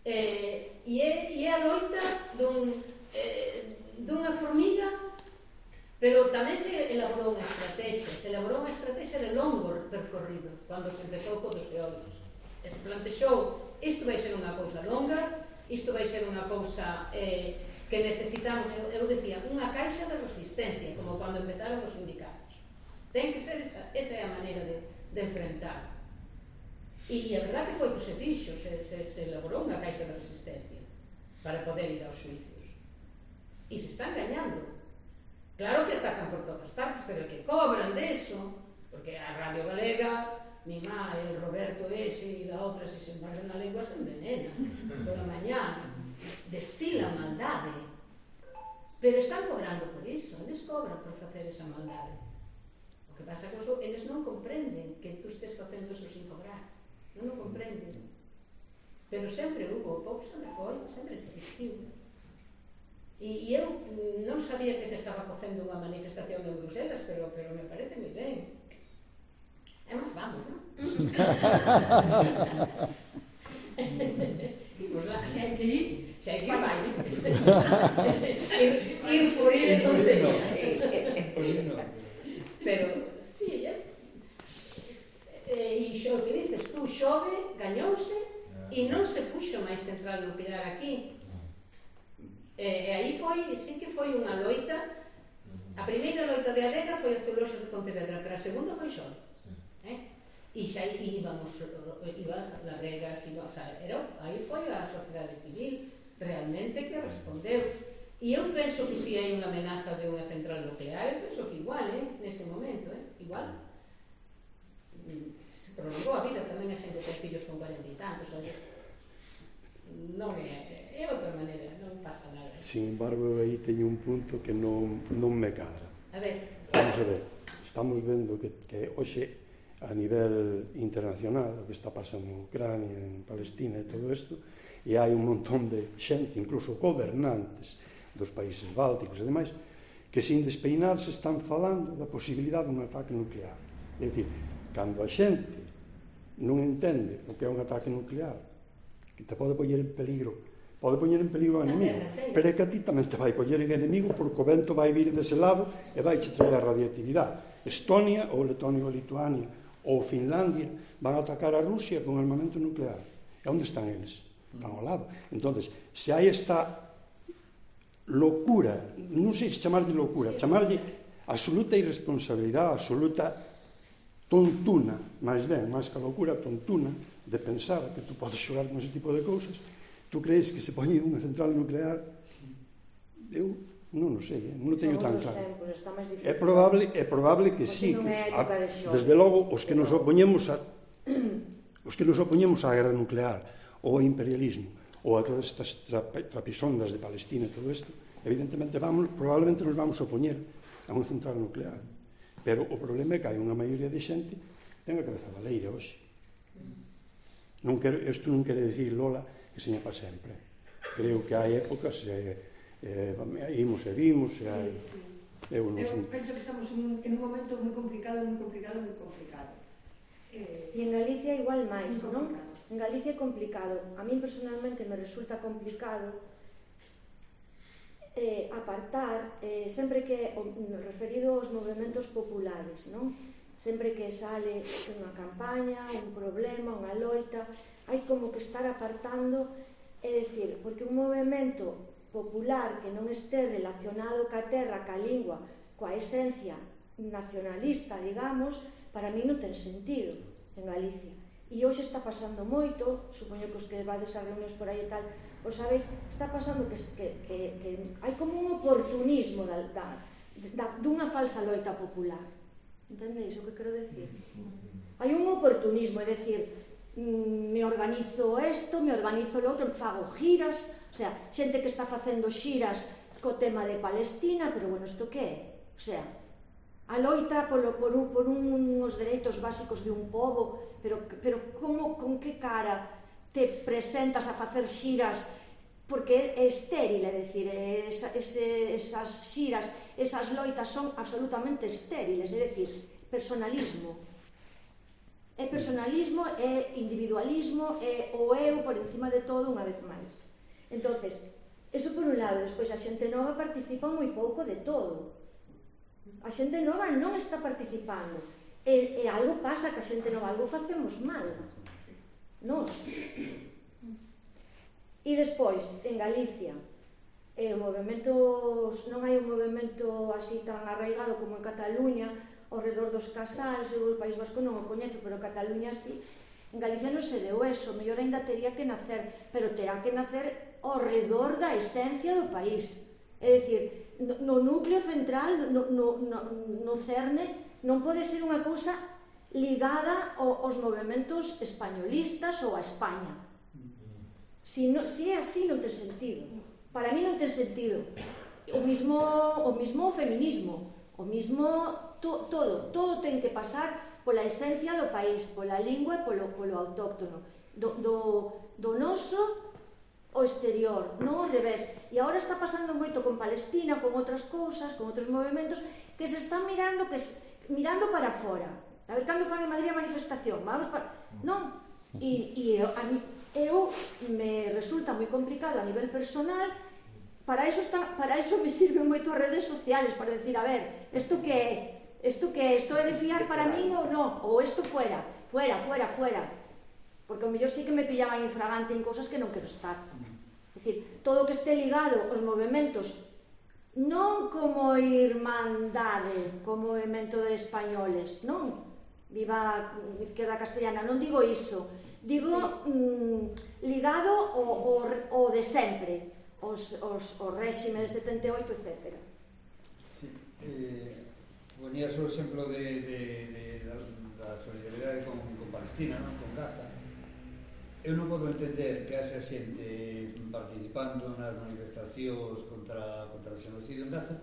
E é a loita dunha formiga, pero tamén se elaborou unha estrategia de longo percorrido cando se empezou con os eólicos. Se plantexou, isto vai ser unha cousa longa, isto vai ser unha cousa que necesitamos, eu decía, unha caixa de resistencia, como cando empezaron os sindicatos. Ten que ser esa é a maneira de enfrentar. E a verdade que foi que se fixo, se elaborou unha caixa de resistencia para poder ir aos xuicios. E se están gañando. Claro que atacan por todas partes, pero que cobran de eso, porque a Radio Galega, mi má, el Roberto ese e la outra, se se muerde na lengua se envenena pola mañá, destilan maldade, pero están cobrando por iso, eles cobran por facer esa maldade. O que pasa é que eles non comprenden que tú estés facendo eso sin cobrar, non o comprenden, pero sempre hubo, o pouco sempre foi, sempre existiu. E eu non sabía que se estaba cocendo unha manifestación en Bruselas, pero me parece moi ben. E máis vamos, non? E pois lá, se hai que ir máis. Ir por ir en tonterías. Pero, sí, e xo que dices tú, xove, gañouse, e non se puxo máis central nuclear aquí. E aí sí que foi unha loita. A primeira loita de Adega foi a Celulosos de Pontevedra, pero a segunda foi Xove. E xa íbamos Labregas, aí foi a sociedade civil realmente que respondeu. E eu penso que se hai unha amenaza de unha central nuclear, eu penso que igual, nese momento, igual se prolongou a vida, tamén a xente ten fillos con 40 e tantos, non é outra maneira, non pasa nada. Sin embargo, aí teño un punto que non me cadra. A ver. Vamos a ver, estamos vendo que hoxe a nivel internacional o que está pasando en Ucrania, en Palestina e todo isto, e hai un montón de xente, incluso gobernantes dos países bálticos e demais, que sin despeinarse están falando da posibilidade dun ataque nuclear. É dicir, cando a xente non entende o que é un ataque nuclear, que te pode poñer en peligro o enemigo, pero é que a ti tamén te vai poñer en enemigo porque o vento vai vir dese lado e vai che traer a radioactividade. Estonia ou Letonia ou Lituania ou Finlandia van a atacar a Rusia con armamento nuclear. E onde están eles? Están ao lado. Entonces, se hai esta locura, non sei se chamarlle locura, chamarlle absoluta irresponsabilidade, absoluta tontuna, máis ben, máis que a locura, tontuna, de pensar que tú podes xogar con ese tipo de cousas. Tú crees que se poñe unha central nuclear? Eu non o sei, non o teño tan claro. É probable que sí. Desde logo, os que nos opoñemos á guerra nuclear ou ao imperialismo ou a todas estas trapisondas de Palestina e todo isto, evidentemente probablemente nos vamos a opoñer a unha central nuclear. Pero o problema é que hai unha maioría de xente que ten a cabeza baleira hoxe. Isto non quere dicir, Lola, que seña para sempre. creo que hai épocas, imos e vimos, e hai... Eu penso que estamos en un momento moi complicado, moi complicado, moi complicado. E en Galicia igual máis, non? En Galicia é complicado. A mí personalmente me resulta complicado apartar sempre que referido aos movementos populares, non? Sempre que sale unha campaña, un problema, unha loita, hai como que estar apartando, é dicir, porque un movemento popular que non este relacionado ca terra, ca lingua, coa esencia nacionalista, digamos, para mí non ten sentido en Galicia. E hoxe está pasando moito, supoño que os que vades a reunións por aí e tal, os sabeis, está pasando que hai como un oportunismo dunha falsa loita popular. Entendeis o que quero decir? Hai un oportunismo, é dicir, me organizo isto, me organizo lo outro, fago giras, o sea, xente que está facendo xiras co tema de Palestina, pero bueno, isto que é? O sea, a loita por uns dereitos básicos de un pobo, pero como, con que cara te presentas a facer xiras, porque é estéril, é dicir, esas xiras, esas loitas son absolutamente estériles, é dicir, personalismo. É personalismo, é individualismo, é o eu por encima de todo unha vez máis. Entonces, eso por un lado, despois a xente nova participa moi pouco de todo. A xente nova non está participando. E algo pasa que a xente nova, algo facemos mal. Nos. E despois, en Galicia, non hai un movimento así tan arraigado como en Cataluña, ao redor dos casais, eu o País Vasco non o coñezo, pero Cataluña sí. En Galicia non se deu eso, mellor ainda tería que nacer, pero terá que nacer ao redor da esencia do país. É dicir, no núcleo central, no cerne, non pode ser unha cousa ligada aos movementos españolistas ou a España. Si é así, non ten sentido. Para mí non ten sentido. O mismo feminismo, o mismo todo ten que pasar pola esencia do país, pola lingua e polo autóctono, do noso ao exterior, non ao revés. E agora está pasando moito con Palestina, con outras cousas, con outros movementos que se están mirando para fora. A ver cando fan en Madrid a manifestación, vamos para... Non, e eu me resulta moi complicado a nivel personal. Para iso me sirven moito as redes sociales, para decir, a ver, isto que é? Isto é de fiar para min ou non? Ou isto fuera, porque ao mellor sí que me pillaban infragante en cousas que non quero estar. É dicir, todo o que este ligado aos movementos, non como irmandade, como movimento de españoles, non? Viva a izquierda castellana, non digo iso. Digo ligado ao de sempre, os réxime de 78, etc. Sí, ponías o exemplo da solidaridade con Palestina, non? Con Gaza. Eu non podo entender que haxa xente participando nas manifestacións contra o xenocidio en Gaza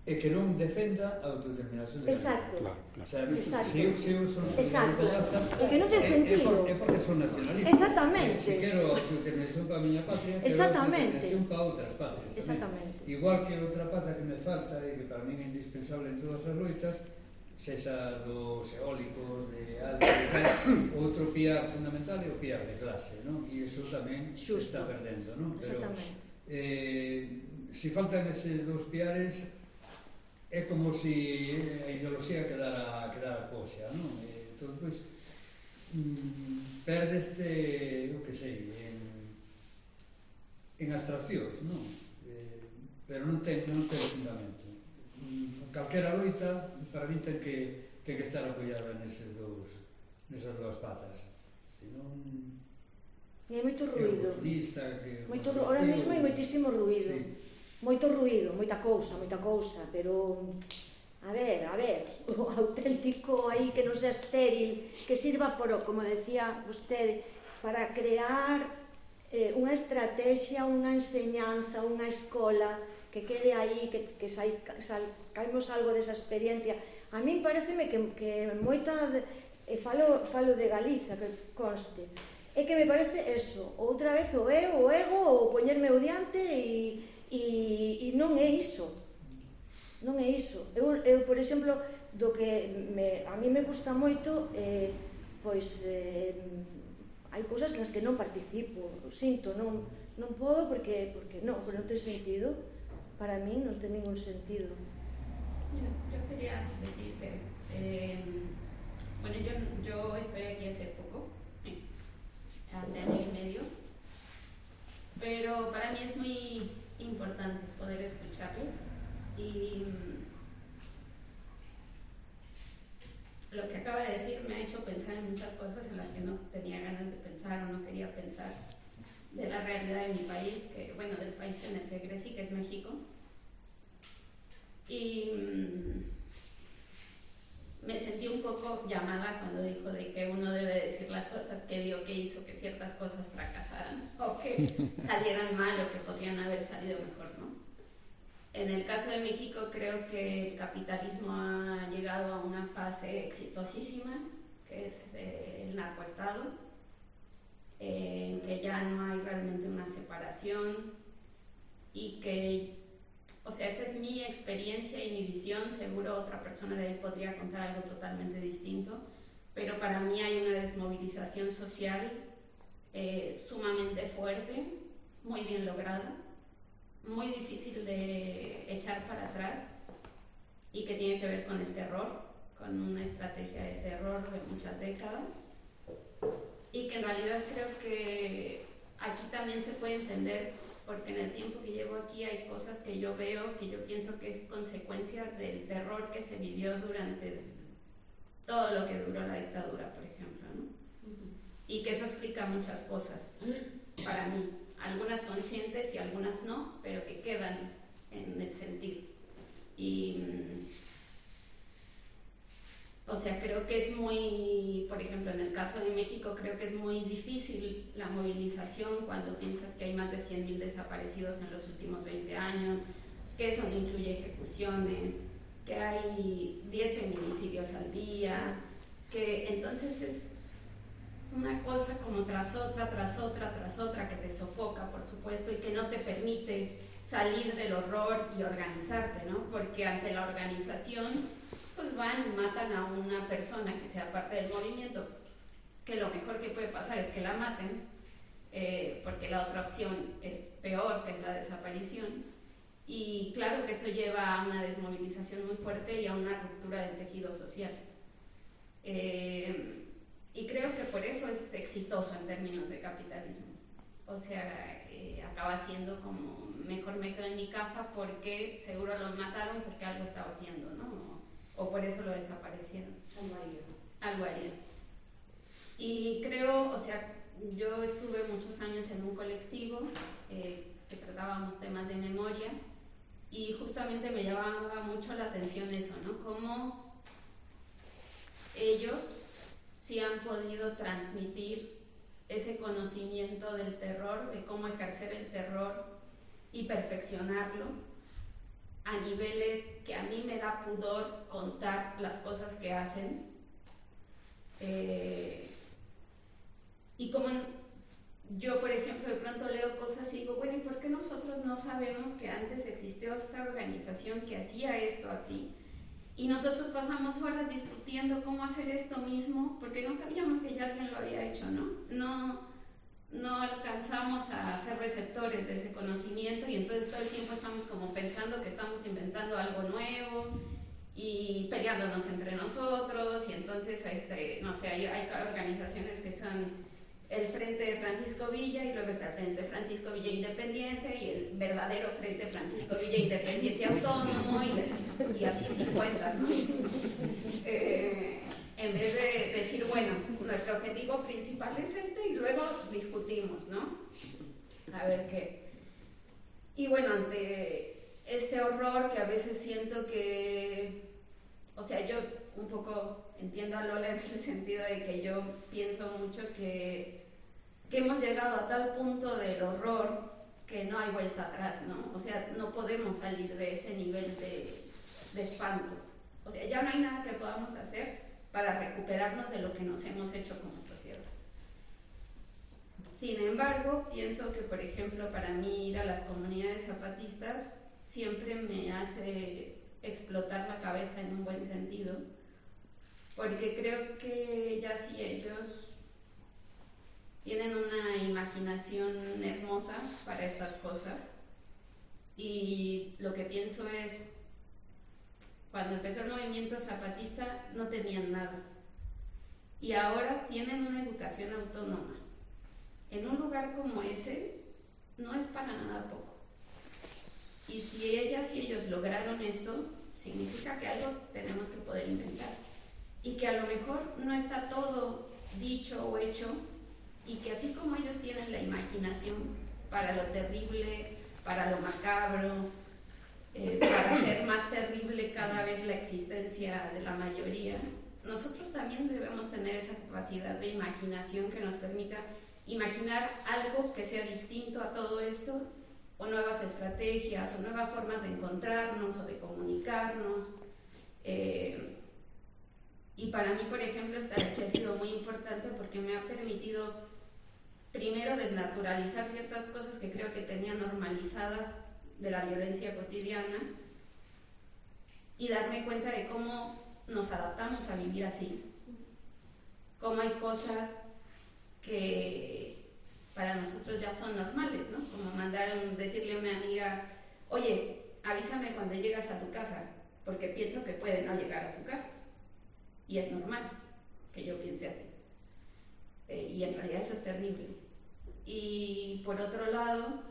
e que non defenda a autodeterminación de Gaza. Exacto. O sea, exacto. Se eu son solidario con Gaza, e que non ten sentido. É porque son nacionalista. Exactamente. Se quero a autodeterminación para a miña patria, quero a autodeterminación para outras patrias. Exactamente. Igual que outra pata que me falta e que para mí é indispensable en todas as loitas, sexa dos eólicos de alta e tal, outro piar fundamental é o piar de clase, non? E iso tamén se está perdendo, non? Pero se faltan eses dos piares, é como se a ideoloxía quedara coxa, non? Entón, pois, perdeste, eu que sei, en abstraccións, non? Pero non ten fundamento. Calquera loita, para mí, ten que estar apoiada nesas dúas patas. Senón... E hai moito ruído. Ahora mesmo hai moitísimo ruído. Sí. Moito ruído, moita cousa, pero a ver, o auténtico aí que non sea estéril, que sirva como decía vostede, para crear unha estrategia, unha enseñanza, unha escola que quede aí, que saimos algo desa experiencia. A min pareceme que moita falo de Galiza, que conste, É que me parece eso, outra vez o ego, ou poñerme o diante e non é iso. Non é iso. Eu por exemplo, do que a mí me gusta moito, pois hai cousas nas que non participo, sinto, non podo porque non ten sentido. Para mí non ten ningún sentido. Yo quería decir que, bueno, yo estoy aquí hace poco, hace año y medio, pero para mí es muy importante poder escucharles y lo que acaba de decir me ha hecho pensar en muchas cosas en las que no tenía ganas de pensar o no quería pensar, de la realidad de mi país, que bueno, del país en el que crecí, que es México. Y me sentí un poco llamada cuando dijo de que uno debe decir las cosas que vio, que hizo que ciertas cosas fracasaran o que salieran mal o que podrían haber salido mejor, ¿no? En el caso de México creo que el capitalismo ha llegado a una fase exitosísima, que es el narcoestado, en que ya no hay realmente una separación y que, o sea, esta es mi experiencia y mi visión, seguro otra persona de ahí podría contar algo totalmente distinto, pero para mí hay una desmovilización social sumamente fuerte, muy bien lograda, muy difícil de echar para atrás y que tiene que ver con el terror, con una estrategia de terror de muchas décadas y que en realidad creo que aquí también se puede entender, porque en el tiempo que llevo aquí hay cosas que yo veo, que yo pienso que es consecuencia del terror que se vivió durante todo lo que duró la dictadura, por ejemplo, ¿no? Y que eso explica muchas cosas para mí, algunas conscientes y algunas no, pero que quedan en el sentir. Y o sea, creo que es muy, por ejemplo, en el caso de México, creo que es muy difícil la movilización cuando piensas que hay más de 100.000 desaparecidos en los últimos 20 años, que eso no incluye ejecuciones, que hay 10 feminicidios al día, que entonces es una cosa como tras otra, tras otra, tras otra, que te sofoca, por supuesto, y que no te permite salir del horror y organizarte, ¿no? Porque ante la organización, pues van y matan a una persona que sea parte del movimiento, que lo mejor que puede pasar es que la maten, porque la otra opción es peor, que es la desaparición. Y claro que eso lleva a una desmovilización muy fuerte y a una ruptura del tejido social. Y creo que por eso es exitoso en términos de capitalismo. O sea, acaba siendo como, mejor me quedo en mi casa porque seguro lo mataron porque algo estaba haciendo, ¿no? O por eso lo desaparecieron. Algo haría. Y creo, o sea, yo estuve muchos años en un colectivo que tratábamos temas de memoria y justamente me llamaba mucho la atención eso, ¿no? Cómo ellos sí han podido transmitir ese conocimiento del terror, de cómo ejercer el terror y perfeccionarlo a niveles que a mí me da pudor contar las cosas que hacen. Y como yo, por ejemplo, de pronto leo cosas y digo, bueno, ¿y por qué nosotros no sabemos que antes existió esta organización que hacía esto así? Y nosotros pasamos horas discutiendo cómo hacer esto mismo, porque no sabíamos que ya alguien lo había hecho, ¿no? No alcanzamos a ser receptores de ese conocimiento y entonces todo el tiempo estamos como pensando que estamos inventando algo nuevo y peleándonos entre nosotros y entonces, no sé, hay organizaciones que son el Frente de Francisco Villa y luego está el Frente Francisco Villa Independiente y el verdadero Frente Francisco Villa Independiente Autónomo y así 50, ¿no? En vez de decir, bueno, nuestro objetivo principal es este y luego discutimos, ¿no? A ver qué. Y bueno, ante este horror que a veces siento que, o sea, yo un poco entiendo a Lola en el sentido de que yo pienso mucho que hemos llegado a tal punto del horror que no hay vuelta atrás, ¿no? O sea, no podemos salir de ese nivel de espanto. O sea, ya no hay nada que podamos hacer para recuperarnos de lo que nos hemos hecho como sociedad. Sin embargo, pienso que, por ejemplo, para mí ir a las comunidades zapatistas siempre me hace explotar la cabeza en un buen sentido, porque creo que ya si ellos tienen una imaginación hermosa para estas cosas, y lo que pienso es, cuando empezó el movimiento zapatista no tenían nada, y ahora tienen una educación autónoma. En un lugar como ese no es para nada poco. Y si ellas y ellos lograron esto, significa que algo tenemos que poder inventar. Y que a lo mejor no está todo dicho o hecho, y que así como ellos tienen la imaginación para lo terrible, para lo macabro, para hacer más terrible cada vez la existencia de la mayoría, nosotros también debemos tener esa capacidad de imaginación que nos permita imaginar algo que sea distinto a todo esto, o nuevas estrategias, o nuevas formas de encontrarnos o de comunicarnos. Y para mí, por ejemplo, estar aquí ha sido muy importante porque me ha permitido, primero, desnaturalizar ciertas cosas que creo que tenía normalizadas de la violencia cotidiana, y darme cuenta de cómo nos adaptamos a vivir así, cómo hay cosas que para nosotros ya son normales, ¿no? Como decirle a mi amiga, oye, avísame cuando llegas a tu casa, porque pienso que puede no llegar a su casa, y es normal que yo piense así, y en realidad eso es terrible. Y por otro lado,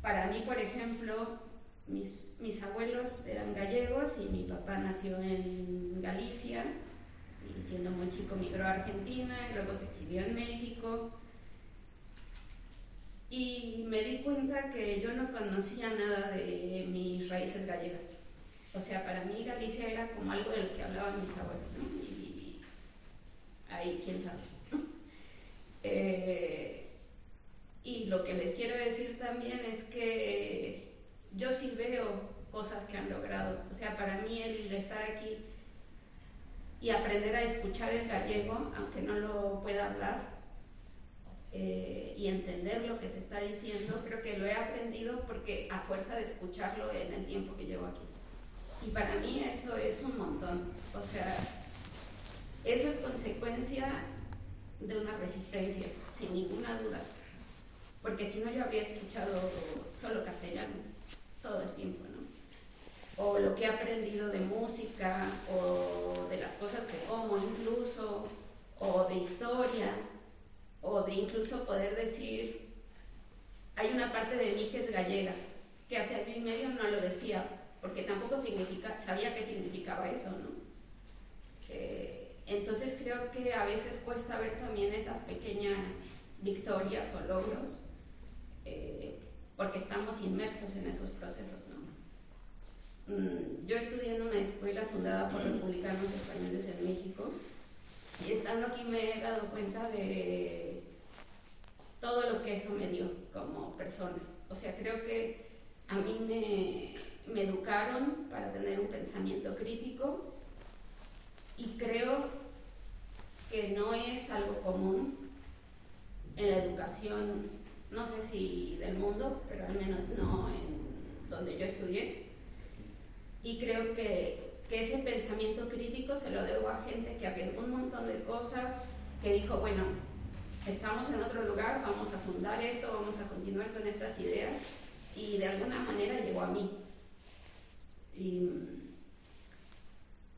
para mí, por ejemplo, mis abuelos eran gallegos y mi papá nació en Galicia, y siendo muy chico migró a Argentina y luego se exilió en México, y me di cuenta que yo no conocía nada de mis raíces gallegas. O sea, para mí Galicia era como algo del que hablaban mis abuelos, ¿no? Y ahí quién sabe, ¿no? Y lo que les quiero decir también es que yo sí veo cosas que han logrado. O sea, para mí el estar aquí y aprender a escuchar el gallego, aunque no lo pueda hablar, y entender lo que se está diciendo, creo que lo he aprendido porque a fuerza de escucharlo en el tiempo que llevo aquí. Y para mí eso es un montón. O sea, eso es consecuencia de una resistencia, sin ninguna duda. Porque si no, yo habría escuchado solo castellano todo el tiempo, ¿no? O lo que he aprendido de música, o de las cosas que como incluso, o de historia, o de incluso poder decir, hay una parte de mí que es gallega, que hace año y medio no lo decía, porque tampoco sabía qué significaba eso, ¿no? Entonces creo que a veces cuesta ver también esas pequeñas victorias o logros, porque estamos inmersos en esos procesos, ¿no? Yo estudié en una escuela fundada por republicanos españoles en México, y estando aquí me he dado cuenta de todo lo que eso me dio como persona. O sea, creo que a mí me educaron para tener un pensamiento crítico, y creo que no es algo común en la educación, no sé si del mundo, pero al menos no en donde yo estudié. Y creo que ese pensamiento crítico se lo debo a gente que arriesgó un montón de cosas, que dijo, bueno, estamos en otro lugar, vamos a fundar esto, vamos a continuar con estas ideas, y de alguna manera llegó a mí.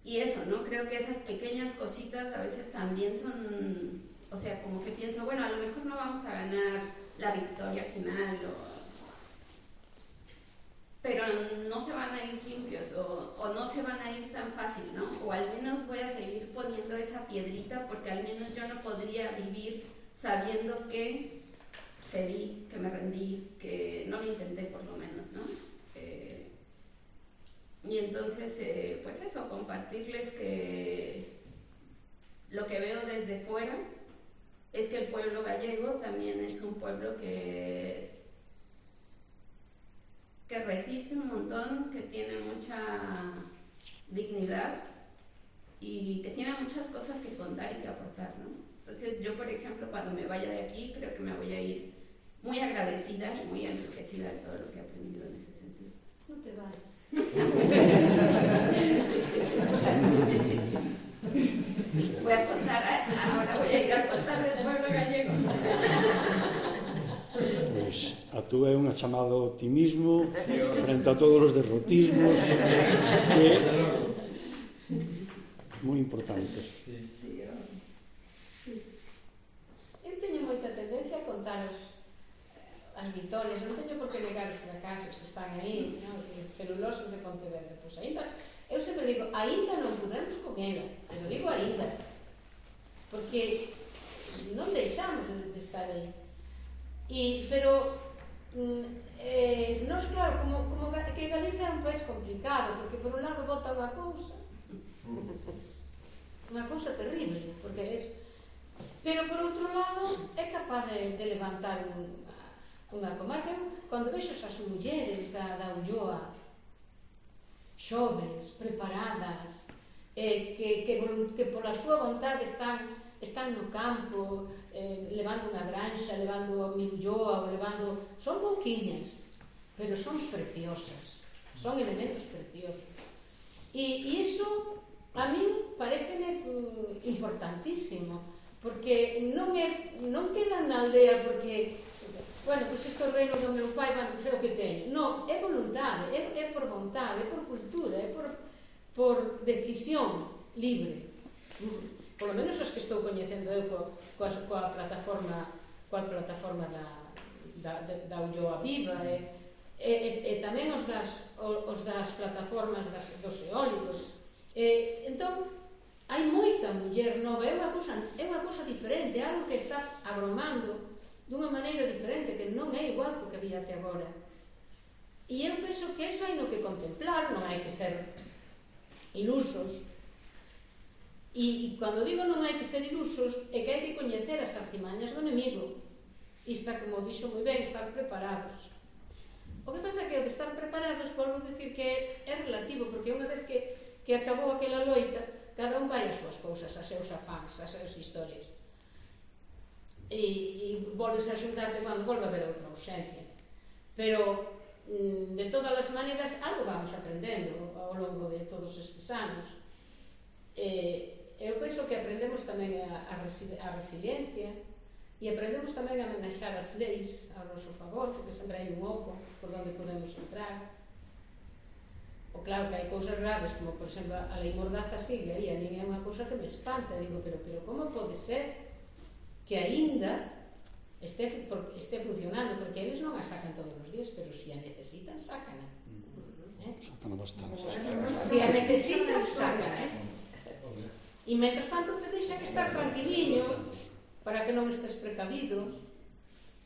Y eso, ¿no? Creo que esas pequeñas cositas a veces también son, o sea, como que pienso, bueno, a lo mejor no vamos a ganar la victoria final, pero no se van a ir limpios, o no se van a ir tan fácil, ¿no? O al menos voy a seguir poniendo esa piedrita, porque al menos yo no podría vivir sabiendo que cedí, que me rendí, que no lo intenté por lo menos, ¿no? Y entonces, pues eso, compartirles que lo que veo desde fuera es que el pueblo gallego también es un pueblo que resiste un montón, que tiene mucha dignidad, y que tiene muchas cosas que contar y que aportar, ¿no? Entonces yo, por ejemplo, cuando me vaya de aquí, creo que me voy a ir muy agradecida y muy enriquecida de todo lo que he aprendido en ese sentido. No te vayas. Voy a contar, ahora voy a ir a contar del pueblo gallego. Pois a túa é unha chamada ao optimismo frente a todos os derrotismos que moi importantes. Eu teño moita tendencia a contar as vitorias, non teño por que negar os fracasos que están aí, non? Celulosos de Pontevedra, pois ainda, eu sempre digo, ainda non pudemos con ela, pero digo ainda, porque non deixamos de estar aí. Pero nós, claro, como que Galicia é un país complicado, porque por un lado vota unha cousa terrible, porque é eso, pero por outro lado é capaz de levantar unha comarca. Cando vexo as mulleres da Ulloa, xoves, preparadas, que pola súa vontade están no campo, levando unha granxa, levando a Ulloa, ou levando... Son pouquiñas, pero son preciosas, son elementos preciosos. E iso a min pareceme importantísimo, porque non quedan na aldea porque, bueno, pois isto é o reino do meu pai, bueno, sei o que ten. Non, é voluntade, é por vontade, é por cultura, é por decisión libre. Por lo menos os que estou coñecendo eu coa plataforma da Ulloa Viva, e tamén os das plataformas dos eólicos. Entón, hai moita muller nova, é unha cousa diferente, é algo que está agromando dunha maneira diferente, que non é igual co que había até agora. E eu penso que eso hai no que contemplar, non hai que ser ilusos. E cando digo non hai que ser ilusos, é que hai que coñecer as artimañas do enemigo. E está, como dixo moi ben, estar preparados. O que pasa é que o de estar preparados, volvo a decir que é relativo, porque unha vez que acabou aquela loita, cada un vai as súas cousas, as seus afáns, as seus historias. E volves a xuntarte cando volve a haber outra ausencia. Pero, de todas as maneiras, algo vamos aprendendo ao longo de todos estes anos. Eu penso que aprendemos tamén a resiliencia e aprendemos tamén a manexar as leis ao noso favor, porque sempre hai un oco por onde podemos entrar. O claro que hai cousas graves, como por exemplo a lei Mordaza sigue aí, a min é unha cousa que me espanta, digo, pero como pode ser que aínda este funcionando, porque eles non a sacan todos os días, pero se a necesitan, sácana. Sácana bastante. Se a necesitan, sácana. E mentras tanto te deixa que estar tranquiliño para que non estés precavido,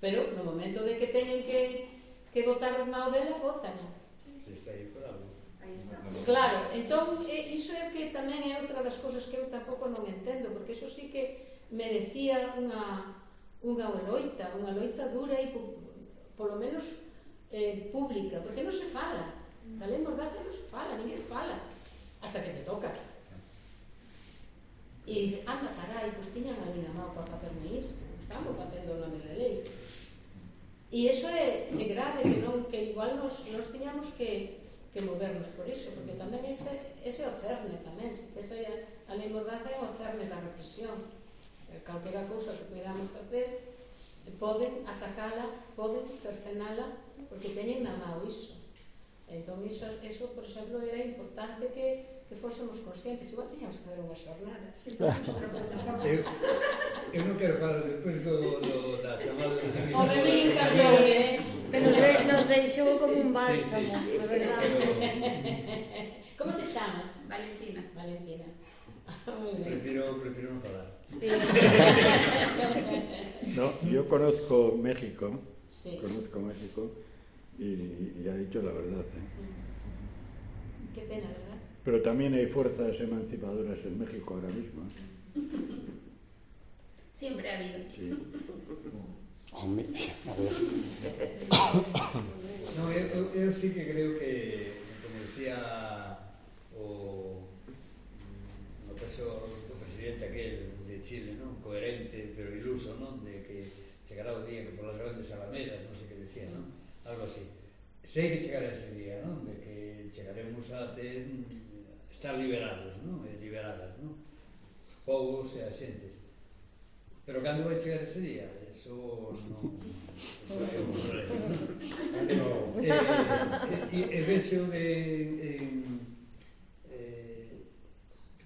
pero no momento de que teñen que botar o mal dela, bótana. Está aí por algo. Claro, entón iso é que tamén é outra das cousas que eu tampouco non entendo, porque iso sí que merecía unha loita dura e polo menos pública, porque non se fala, da lei Mordaza non se fala, ninguén fala, hasta que te toca. E dice, anda, carai, pois tiñan ali na mão para facerme isto, estamos facendo o nome de lei. E iso é grave, que igual nos tiñamos que movernos por iso, porque tamén ese é o cerne tamén, a lei Mordaza é o cerne da represión. Calquera cousa que podamos facer, poden atacala, poden cercenala, porque teñen na mão iso. Entón, iso, por exemplo, era importante que fósemos conscientes. Igual teñamos que fazer unhas xornadas. Eu non quero falar despois da chamada de... O bebé encargoume, Que nos deixou como un bálsamo, sí, a verdade. Como te chamas? Valentina. Valentina. Muy bien. Prefiero non falar. Sí. No, yo conozco México, Sí. y ha dicho la verdad. Qué pena, ¿verdad? Pero también hay fuerzas emancipadoras en México ahora mismo. Siempre ha habido. Sí. Home, a ver. No, eu sí que creo que, como decía o Chile, non? Coherente, pero iluso, non? De que chegará o día que por las grandes alamedas, non sei que decía, non? Algo así. Sei que chegará ese día, non? De que chegaremos a estar liberados, non? E liberadas, non? Os povos e as xentes. Pero cando vai chegar ese día? Eso non... Eso é un problema, non? E vexo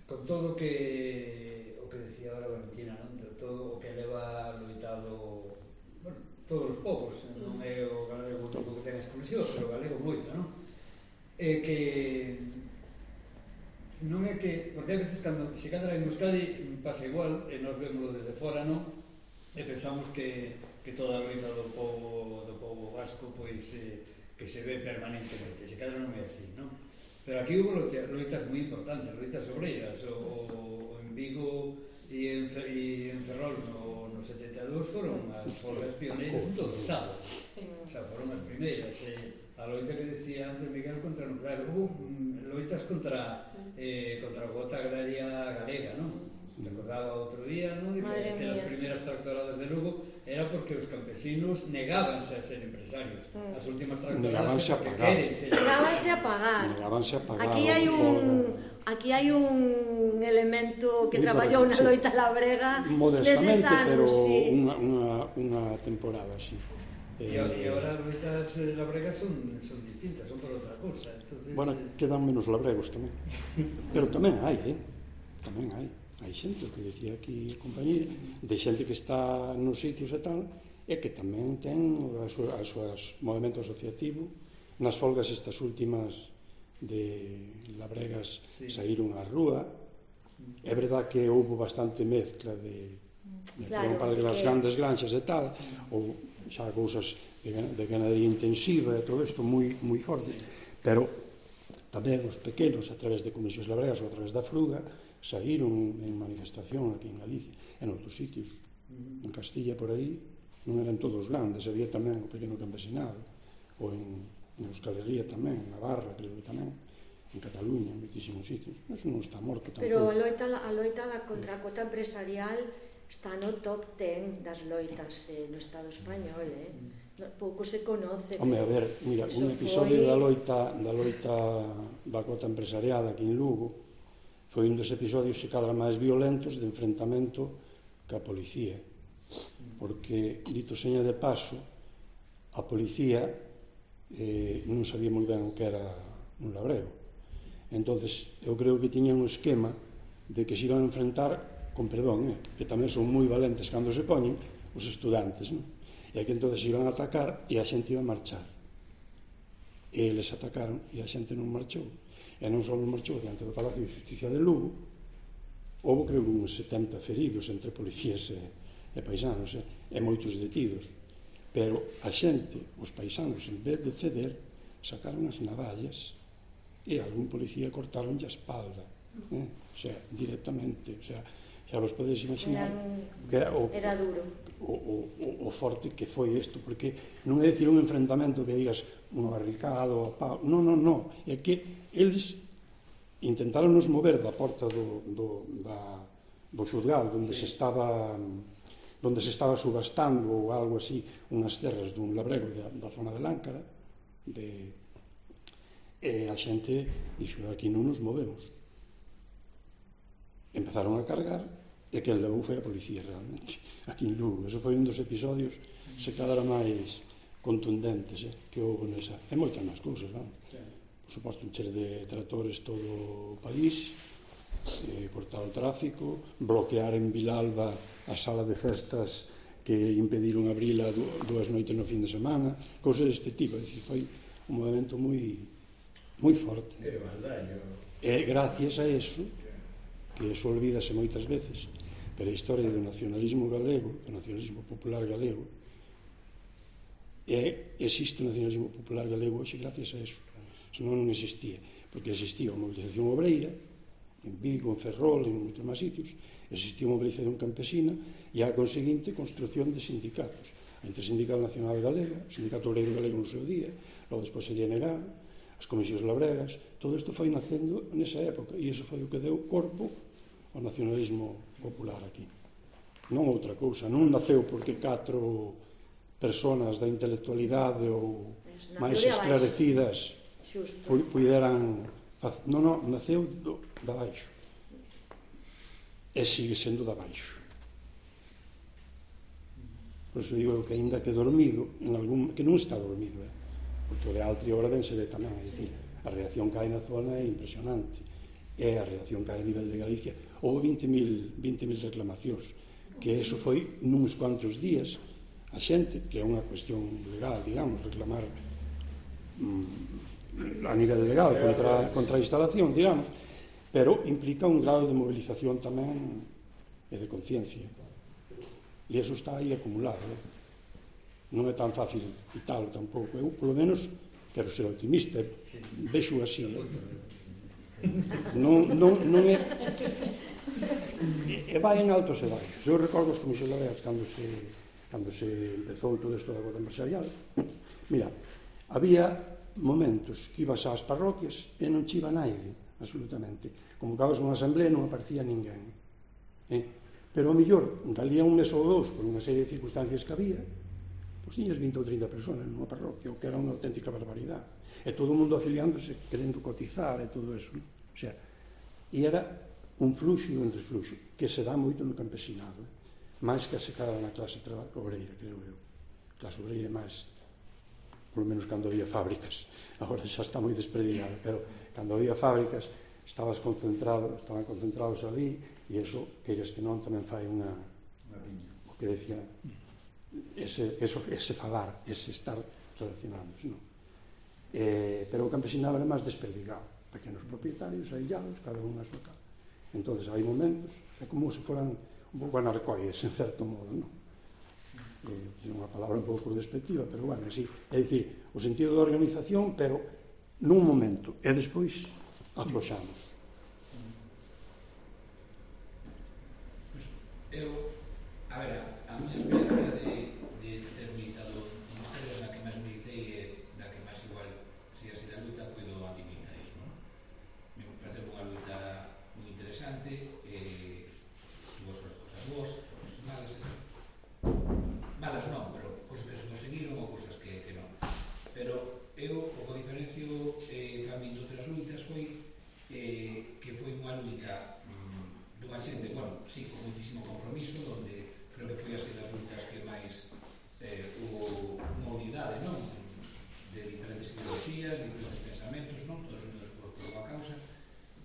con todo o que decía ahora Valentina, non? Todo o que leva loitado, bueno, todos os povos, non é o galego único que ten exclusión, pero o galego moito, non? É que non é que, porque a veces cando se cadra en Euskadi pasa igual, e nós vemoslo desde fora, non? E pensamos que toda a loita do povo vasco pois que se ve permanentemente, se cadra non é así, non? Pero aquí hubo loitas moi importantes, loitas obreiras, o en Vigo e en Ferrol no 72 foron as folgas pioneiras en todo o Estado. O sea, foron as primeiras. A loita que decía antes Miguel contra o nuclear, hubo loitas contra a gota agraria galega, non? Recordaba outro día, non? Que as primeiras tractoradas de Lugo era porque os campesinos negábanse a ser empresarios. As últimas tractoradas negábanse a pagar. Aquí hai un elemento que traballou na loita labrega modestamente, pero sí. unha temporada, sí. E agora as loitas labregas son distintas, son por outra cosa. Entonces, bueno, quedan menos labregos tamén. Pero tamén hai, tamén hai. Hai xente, que decía aquí a compañía, de xente que está nos sitios e tal, e que tamén ten os seus movimentos asociativos. Nas folgas estas últimas de labregas saíron á rúa. É verdad que houve bastante mezcla de para as grandes granxas e tal, ou xa cousas de ganadería intensiva e todo isto moi fortes, pero tamén os pequenos a través de comisións labregas ou a través da Fruga saíron en manifestación aquí en Galicia e en outros sitios. En Castilla por aí non eran todos grandes, había tamén o pequeno campesinado, ou en Euskal Herria tamén, en Navarra creo que tamén, en Cataluña, en moitísimos sitios. Eso non está morto tampouco. Pero a loita contra a cota empresarial está no top 10 das loitas no Estado español, pouco se conoce. Home, a ver, mira, un episodio da loita da cota empresarial aquí en Lugo foi un dos episodios se cadra máis violentos de enfrentamento ca policía, porque, dito seña de paso, a policía non sabía moi ben o que era un labrego. Entonces, eu creo que tiña un esquema de que se iban a enfrentar con perdón, que tamén son moi valentes cando se poñen os estudantes, non? E que entonces iban a atacar e a xente iba a marchar. E eles atacaron e a xente non marchou. E non só marchou diante do Palacio de Justicia de Lugo, houve creo uns 70 feridos entre policías e paisanos, e moitos detidos. Pero a xente, os paisanos, en vez de ceder, sacaron as navallas e algún policía cortaronlle a espalda, o sea, directamente, o sea, xa vos podedes imaginar que era duro o forte que foi isto, porque non é dicir un enfrentamento que digas un barricado, non, é que eles intentaron nos mover da porta do xulgado onde se estaba subastando ou algo así unhas terras dun labrego da zona de Láncara, e a xente dixo, aquí non nos movemos. Empezaron a cargar e quen levou foi a policía realmente aquí en Lugo. Eso foi un dos episodios se cadra máis contundentes que houve nesa, e moitas máis cousas, vamos. Por suposto, encher de tratores todo o país, cortar o tráfico, bloquear en Vilalba a sala de festas que impediron abrila 2 noites no fin de semana, cousas deste tipo. Foi un movimento moi forte. E gracias a eso, que eso olvídase moitas veces, pero a historia do nacionalismo galego, do nacionalismo popular galego, existe o nacionalismo popular galego hoxe gracias a eso. Senón non existía, porque existía a movilización obreira en Vigo, en Ferrol, en moitos máis sitios, existía a movilización campesina e a conseguinte construcción de sindicatos, a Intersindical Nacional Galega, o Sindicato Obreiro Galego no seu día, logo despois se NEGA, as comisións labregas, todo isto foi nacendo nesa época e iso foi o que deu corpo ao nacionalismo popular aquí. non outra cousa, non naceu porque 4 personas da intelectualidade ou máis esclarecidas puderan non, naceu da baixo e sigue sendo da baixo. Por iso digo que aínda que dormido que non está dormido, porque o de Altri agora se ve tamén, é dicir, a reacción que hai na zona é impresionante, e a reacción que hai a nivel de Galicia. Houve 20.000 reclamacións, que eso foi nuns cuantos días. A xente, que é unha cuestión legal, digamos, reclamar a nivel legal contra a instalación, digamos, pero implica un grado de movilización tamén e de conciencia, e eso está aí acumulado. Non é tan fácil quitalo tampouco. Eu, polo menos, quero ser optimista, vexo así. Non é... E vai en altos e baixos. Eu recordo os comisionados cando se empezou todo isto da cota empresarial. Mira, había momentos que ibas ás parroquias e non chiva naide, absolutamente. Convocabas unha asamblea e non aparecía ninguén. Pero ao mellor, dalía un mes ou dous, por unha serie de circunstancias que había, pois tiñas 20 ou 30 personas nunha parroquia, o que era unha auténtica barbaridade. E todo o mundo afiliándose, querendo cotizar e todo eso. O sea, e era un fluxo e un desfluxo, que se dá moito no campesinado, máis que a secada na clase obreira, creo eu. A clase obreira é máis, polo menos cando había fábricas. Agora xa está moi desperdigada, pero cando había fábricas estaban concentrados ali, e iso, queiras que non, tamén fai unha o que decía, ese falar, ese estar relacionados, non? Pero o campesinado era máis desperdigado, pequenos propietarios aillados, cada un a súa casa. Entonces hai momentos, é como se foran un pouco anarcoides, en certo modo, non? É unha palabra un pouco despectiva, pero bueno, así, é dicir, o sentido da organización, pero nun momento, e despois afloxamos. Eu, a ver, a miña experiencia de ter militado en historias na que máis militei e na que máis igual se así da luta foi do antimilitarismo, non? Me parece unha luta moi interesante, tuvo as súas cosas boas, cosas malas, malas non, pero cosas que se conseguiron ou cosas que non. Pero eu o que diferencio tamén de outras lutas foi que foi unha luta dunha xente, bueno, sí, con muitísimo compromiso, onde creo que foi así das lutas que máis hubo unha unidade, non? De diferentes ideologías, diferentes pensamentos, non? Todos unidos por unha causa,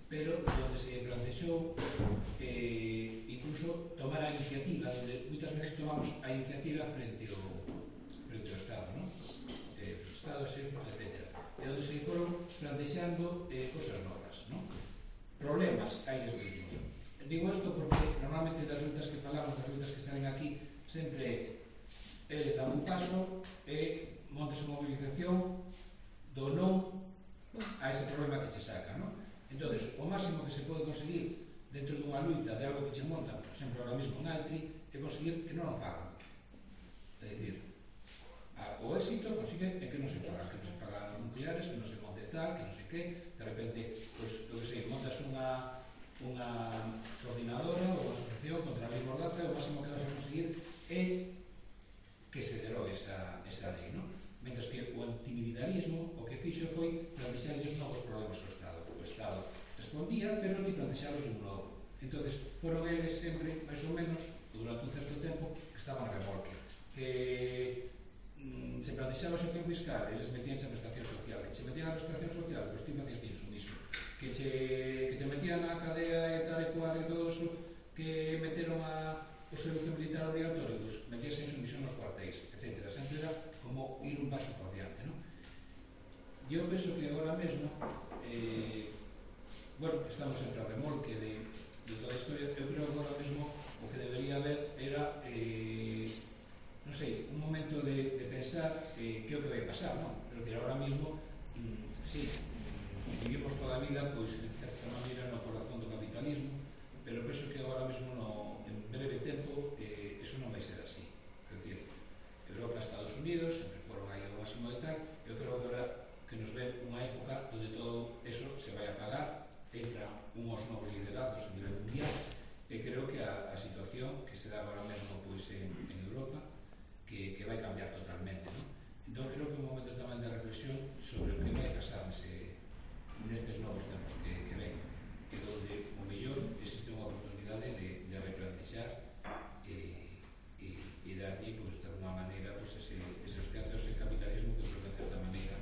pero onde se plantexou incluso tomar a iniciativa, onde moitas veces tomamos a iniciativa frente ao Estado, non? Estado, exército, etc. E onde se foron plantexando cosas novas, non? Problemas hai eles mesmos. Digo isto porque normalmente das lutas que falamos, das lutas que salen aquí, sempre eles dan un paso e montes unha movilización do non a ese problema que che saca, non? Entón, o máximo que se pode conseguir dentro dunha luta de algo que che montan, por exemplo, ahora mesmo en Altri, é conseguir que non o fagan. É dicir, o éxito consigue que non se fagan os nucleares, que non se monte tal, que non sei que, de repente, pois, o que sei, montas unha coordinadora ou asociación contra a lei Mordaza, o máximo que vas a conseguir é que se derogue esa lei, non? Mentre que o antimilitarismo o que fixo foi plantexarlles novos problemas ao Estado. O Estado respondía, pero non te plantexalos un novo. Entón, foron eles sempre, máis ou menos, durante un certo tempo, que estaban a remolque. Que se plantexaba o sector fiscal, eles metían a prestación social. Que se metían a prestación social, pois ti facías insumiso. Que te metían na cadea e tal e cual e todo eso, que meteron o servicio militar obligatorio, pues metíase en sumisión nos cuartéis, etc. Sempre era como ir un paso por diante, non? Eu penso que agora mesmo, bueno, estamos entre a remolque de toda a historia, eu creo que agora mesmo o que debería haber era, non sei, un momento de pensar que é o que vai pasar, non? Pero decir, agora mesmo, sí, vivimos toda a vida, pois, de certa maneira, no corazón do capitalismo, pero penso que agora mesmo, en breve tempo, eso non vai ser así. É dicir, Europa e Estados Unidos sempre foron aí ao máximo de tal, eu creo que agora que nos ven unha época onde todo eso se vai apagar, entra unhos novos liderados a nivel mundial, E creo que a situación que se dá agora mesmo pois, en Europa que vai cambiar totalmente, non? Entón creo que é un momento tamén de reflexión sobre o que vai pasar nestes novos tempos que ven, e onde o mellor existe unha oportunidade de replantexar e darlle, pois, de alguma maneira, pois, esos teatros e capitalismo que creo que, de certa maneira,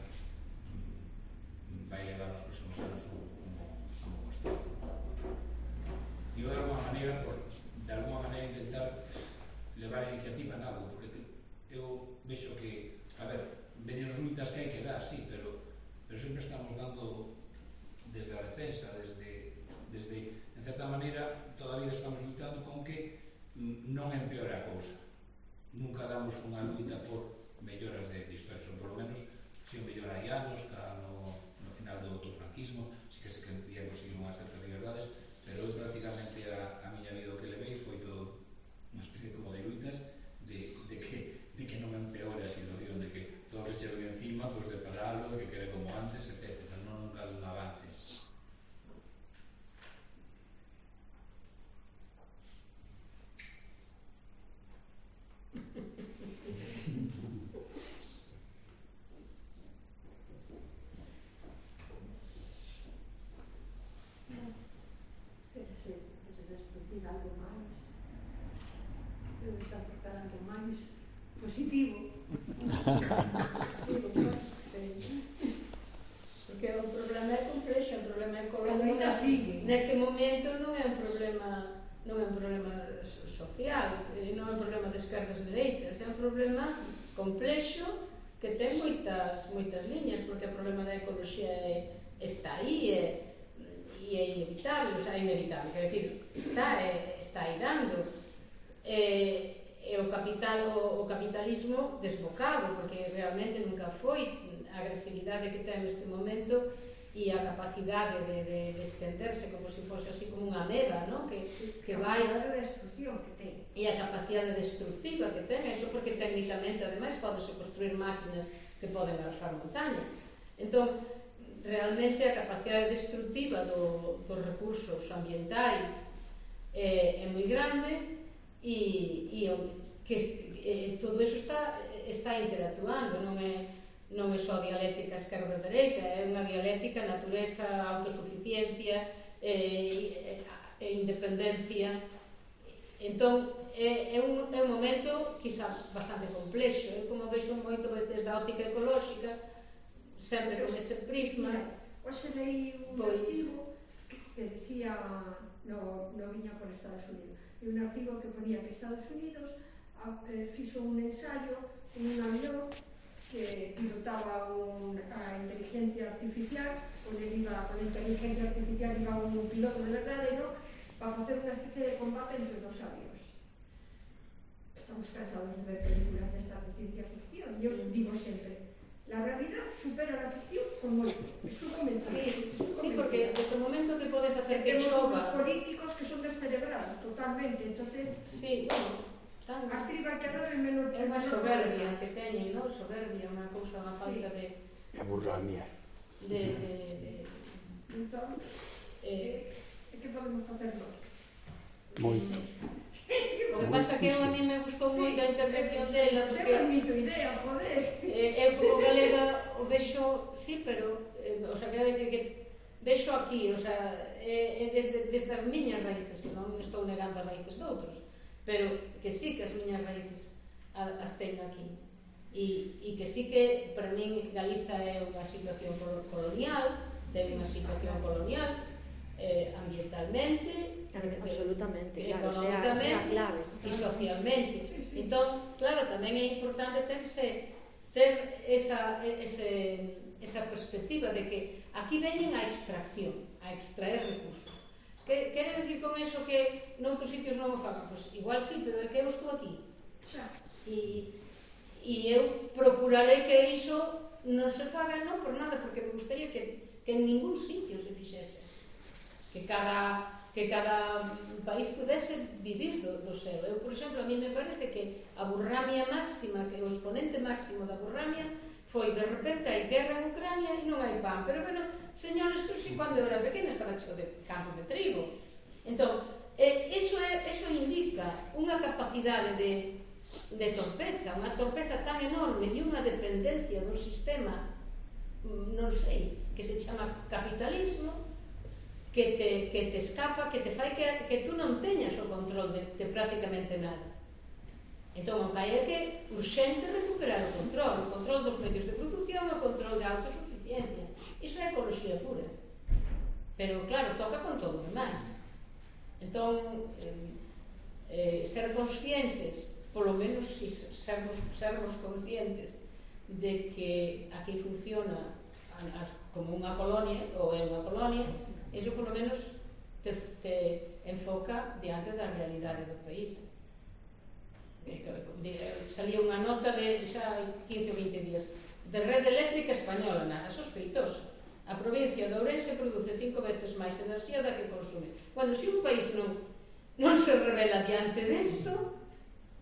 vai levar nos próximos anos un bo costado. E de alguma maneira, intentar levar a iniciativa en algo, porque eu vexo que, a ver, veñen os luitas que hai que dar, sí, pero sempre estamos dando desde a defensa, desde en certa maneira, todavía estamos lutando con que non empeore a cousa. Nunca damos unha luita por melloras de historia, ou por lo menos si o mellor hai anos, no final do franquismo, si que se quería conseguir unhas certas liberdades, pero eu prácticamente a miña vida o que levei foi todo unha especie como de luitas de que non empeore a situación, de que todo que che ven encima, pues de paralo, de que quede como antes, etc. Non nunca dun avance. Decir algo máis, aportar algo máis positivo. Porque o problema é complexo, o problema económico sigue. Neste momento non é un problema social, non é un problema de esquerdas e dereitas, é un problema complexo que ten moitas liñas, porque o problema da ecoloxía está aí, e é inevitable, quer decir, está aí dando. E o capitalismo desbocado, porque realmente nunca foi a agresividade que ten neste momento e a capacidade de estenderse como se fose así como unha ameba, ¿no? que vai a destrucción que ten e a capacidade destructiva que ten, eso porque técnicamente ademais podese construir máquinas que poden arrasar montañas. Entón, realmente a capacidade destructiva dos recursos ambientais é moi grande e todo iso está interactuando, non é só dialéctica esquerda-dereita, é unha dialéctica natureza, autosuficiencia e independencia. Entón, é un momento quizá bastante complexo. Eu como vexo moito veces da óptica ecolóxica, sempre con ese prisma. Hoxe leí un artigo que decía, no viña por Estados Unidos, e un artigo que ponía que Estados Unidos fixo un ensayo en un avión que pilotaba a inteligencia artificial, onde iba con a inteligencia artificial iba un piloto de verdadero para facer unha especie de combate entre dos avións. Estamos cansados de ver películas destas de ciencia ficción e eu digo sempre, la realidad supera la ficción con moito. Estou convencida. Sí, porque desde o momento que pode facer que temos chova... uns políticos que son descerebrados totalmente, entonces... Sí, bueno, arriba que doe menos... É unha soberbia que teñen, non? Soberbia, unha cousa, unha falta de... É burlamia. Entón, que podemos facer nós? Moito. O que pasa que a mí me gustou moito a intervención dela, porque... É moito idea, joder. Eu como galega o vexo, sí, pero, o sea, quero dicir que vexo aquí, o sea, desde as miñas raíces, que non estou negando as raíces doutros, pero que sí que as miñas raíces as teño aquí. E que sí que, para min, Galiza é unha situación colonial, ten unha situación colonial, ambientalmente, absolutamente, claro, económicamente clave, e socialmente. Entón, claro, tamén é importante ter esa perspectiva de que aquí veñen a extracción, a extraer recursos. Quere decir con eso que noutros sitios non o fagan? Pois igual sí, pero é que eu estou aquí. E eu procurarei que iso non se faga non por nada, porque me gustaría que en ningún sitio se fixese. Que cada país pudese vivir do seu. Eu, por exemplo, a mí me parece que a burramia máxima, que o exponente máximo da burramia foi, de repente, hai guerra en Ucrania e non hai pan. Pero, bueno, señores, tú si, cando eu era pequena estaba cheo de campos de trigo. Entón, Eso indica unha capacidade de torpeza, unha torpeza tan enorme e unha dependencia dun sistema, non sei, que se chama capitalismo, que te escapa, que te fai que tú non teñas o control de prácticamente nada. Entón, o que hai é que urxente recuperar o control dos medios de produción, o control de autosuficiencia. Iso é ecoloxía pura. Pero, claro, toca con todo o demais. Entón, ser conscientes, polo menos si sermos conscientes de que aquí funciona como unha colonia, ou é unha colonia, iso polo menos te enfoca diante da realidade do país. Salía unha nota de xa 15 ou 20 días de Rede Eléctrica Española, nada sospeitoso. A provincia de Ourense produce 5 veces máis enerxía da que consume. Bueno, se un país non se revela diante desto,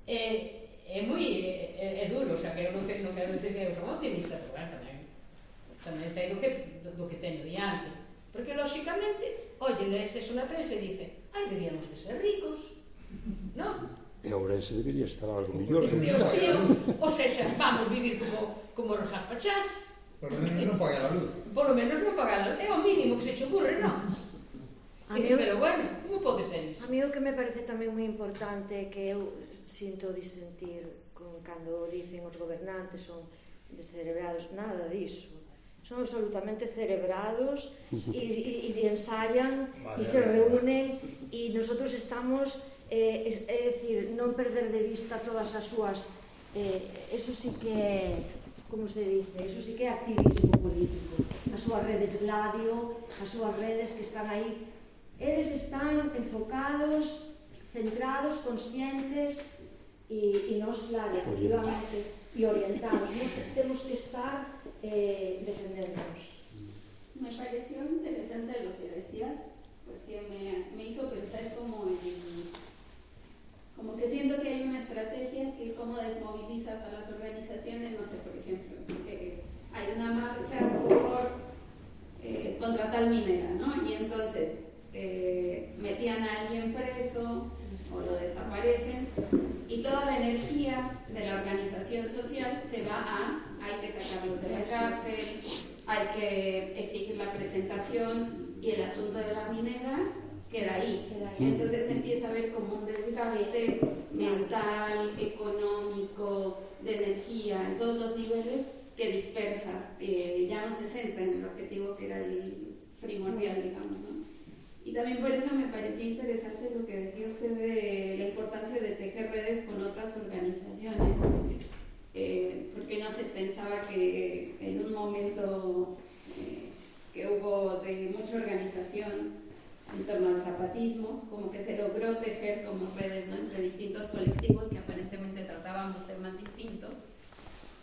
é duro. O sea, que eu non quero decir que eu son optimista, pero tamén sei do que teño diante. Porque, lóxicamente, lees eso na prensa e dice, debíamos de ser ricos, non? E Ourense debería estar algo mellor. O sea, vamos vivir como os raspachás. Por lo menos non pagar a luz. Por lo menos non pagar a luz. É o mínimo que se che ocurre, non? Pero bueno, como pode ser iso? A mí o que me parece tamén moi importante, que eu sinto disentir cando dicen os gobernantes son descerebrados, nada diso. Son absolutamente cerebrados e ensayan e se reúnen e nosotros estamos, é dicir, non perder de vista todas as súas, eso sí que é, como se dice, eso sí que é activismo político, as súas redes Gladio, as súas redes que están aí, eles están enfocados, centrados, conscientes e nós, claro, efectivamente, e orientados. Nós temos que estar defendernos. Me pareció interesante lo que decías, porque me hizo pensar como que siento que hay una estrategia que cómo desmovilizas a las organizaciones, no sé, por ejemplo, que hay una marcha contra tal minera, ¿no? Y entonces metían a alguien preso o lo desaparecen y toda la energía de la organización social se va hay que sacarlos de la cárcel, hay que exigir la presentación y el asunto de la minera queda ahí. Entonces empieza a haber como un desgaste mental, económico, de energía, en todos los niveles que dispersa, ya no se centra en el objetivo que era el primordial, digamos, ¿no? Y también por eso me parecía interesante lo que decía usted de la importancia de tejer redes con otras organizaciones, porque no se pensaba que en un momento que hubo de mucha organización en torno al zapatismo, como que se logró tejer como redes, ¿no?, entre distintos colectivos que aparentemente tratábamos temas distintos,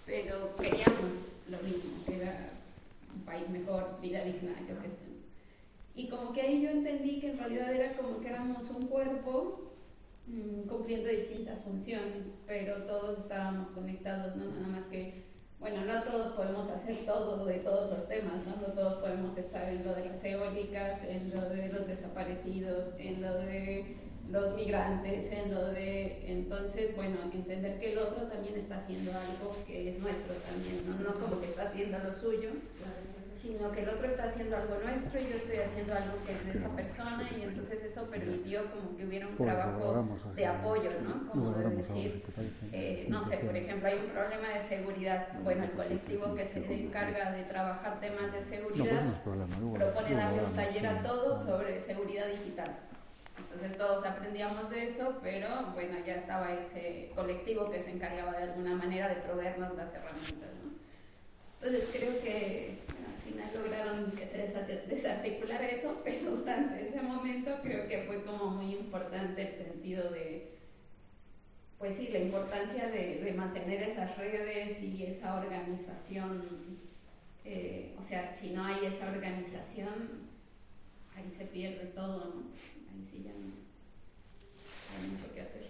pero queríamos lo mismo, que era un país mejor, vida digna, yo qué sé. Y como que ahí yo entendí que en realidad era como que éramos un cuerpo cumpliendo distintas funciones, pero todos estábamos conectados, ¿no? Nada más que, bueno, no todos podemos hacer todo de todos los temas, ¿no? No todos podemos estar en lo de las eólicas, en lo de los desaparecidos, en lo de los migrantes, entonces, bueno, entender que el otro también está haciendo algo que es nuestro también, no como que está haciendo lo suyo, sino que el otro está haciendo algo nuestro y yo estoy haciendo algo que es de esa persona, y entonces eso permitió como que hubiera un trabajo de apoyo, ¿no? Como de decir, no sé, por ejemplo, hay un problema de seguridad, bueno, el colectivo que se encarga de trabajar temas de seguridad propone darle un taller a todos sobre seguridad digital. Entonces todos aprendíamos de eso, pero bueno, ya estaba ese colectivo que se encargaba de alguna manera de proveernos las herramientas, ¿no? Entonces creo que al final lograron que se desarticulara eso, pero durante ese momento creo que fue como muy importante el sentido de, pues sí, la importancia de mantener esas redes y esa organización. O sea, si no hay esa organización, ahí se pierde todo, ¿no? Ahí sí ya no hay mucho que hacer.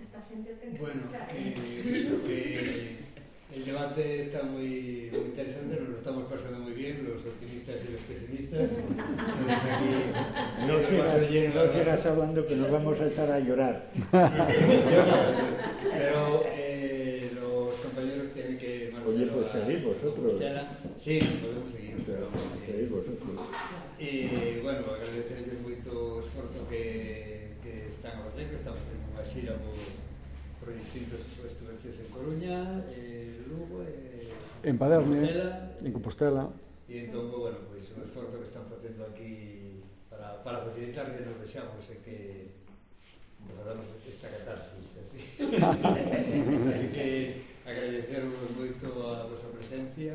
Esta gente bueno, pienso que el debate está muy interesante, nos lo estamos pasando muy bien, los optimistas y los pesimistas. No sigas hablando que nos vamos a echar a llorar. Pero los compañeros tienen que... Oye, pues seguid vosotros. Sí, podemos seguir. Seguid vosotros. E, bueno, agradecerles moito o esforzo que están a facer, que estamos en unha xira por distintos estudiantes en Coruña, Lugo, en Paderne, en Compostela. E entón, bueno, pois o esforzo que están facendo aquí para facilitar que nos vexamos e que nos damos esta catarsis. Así que agradeceros moito a vosa presencia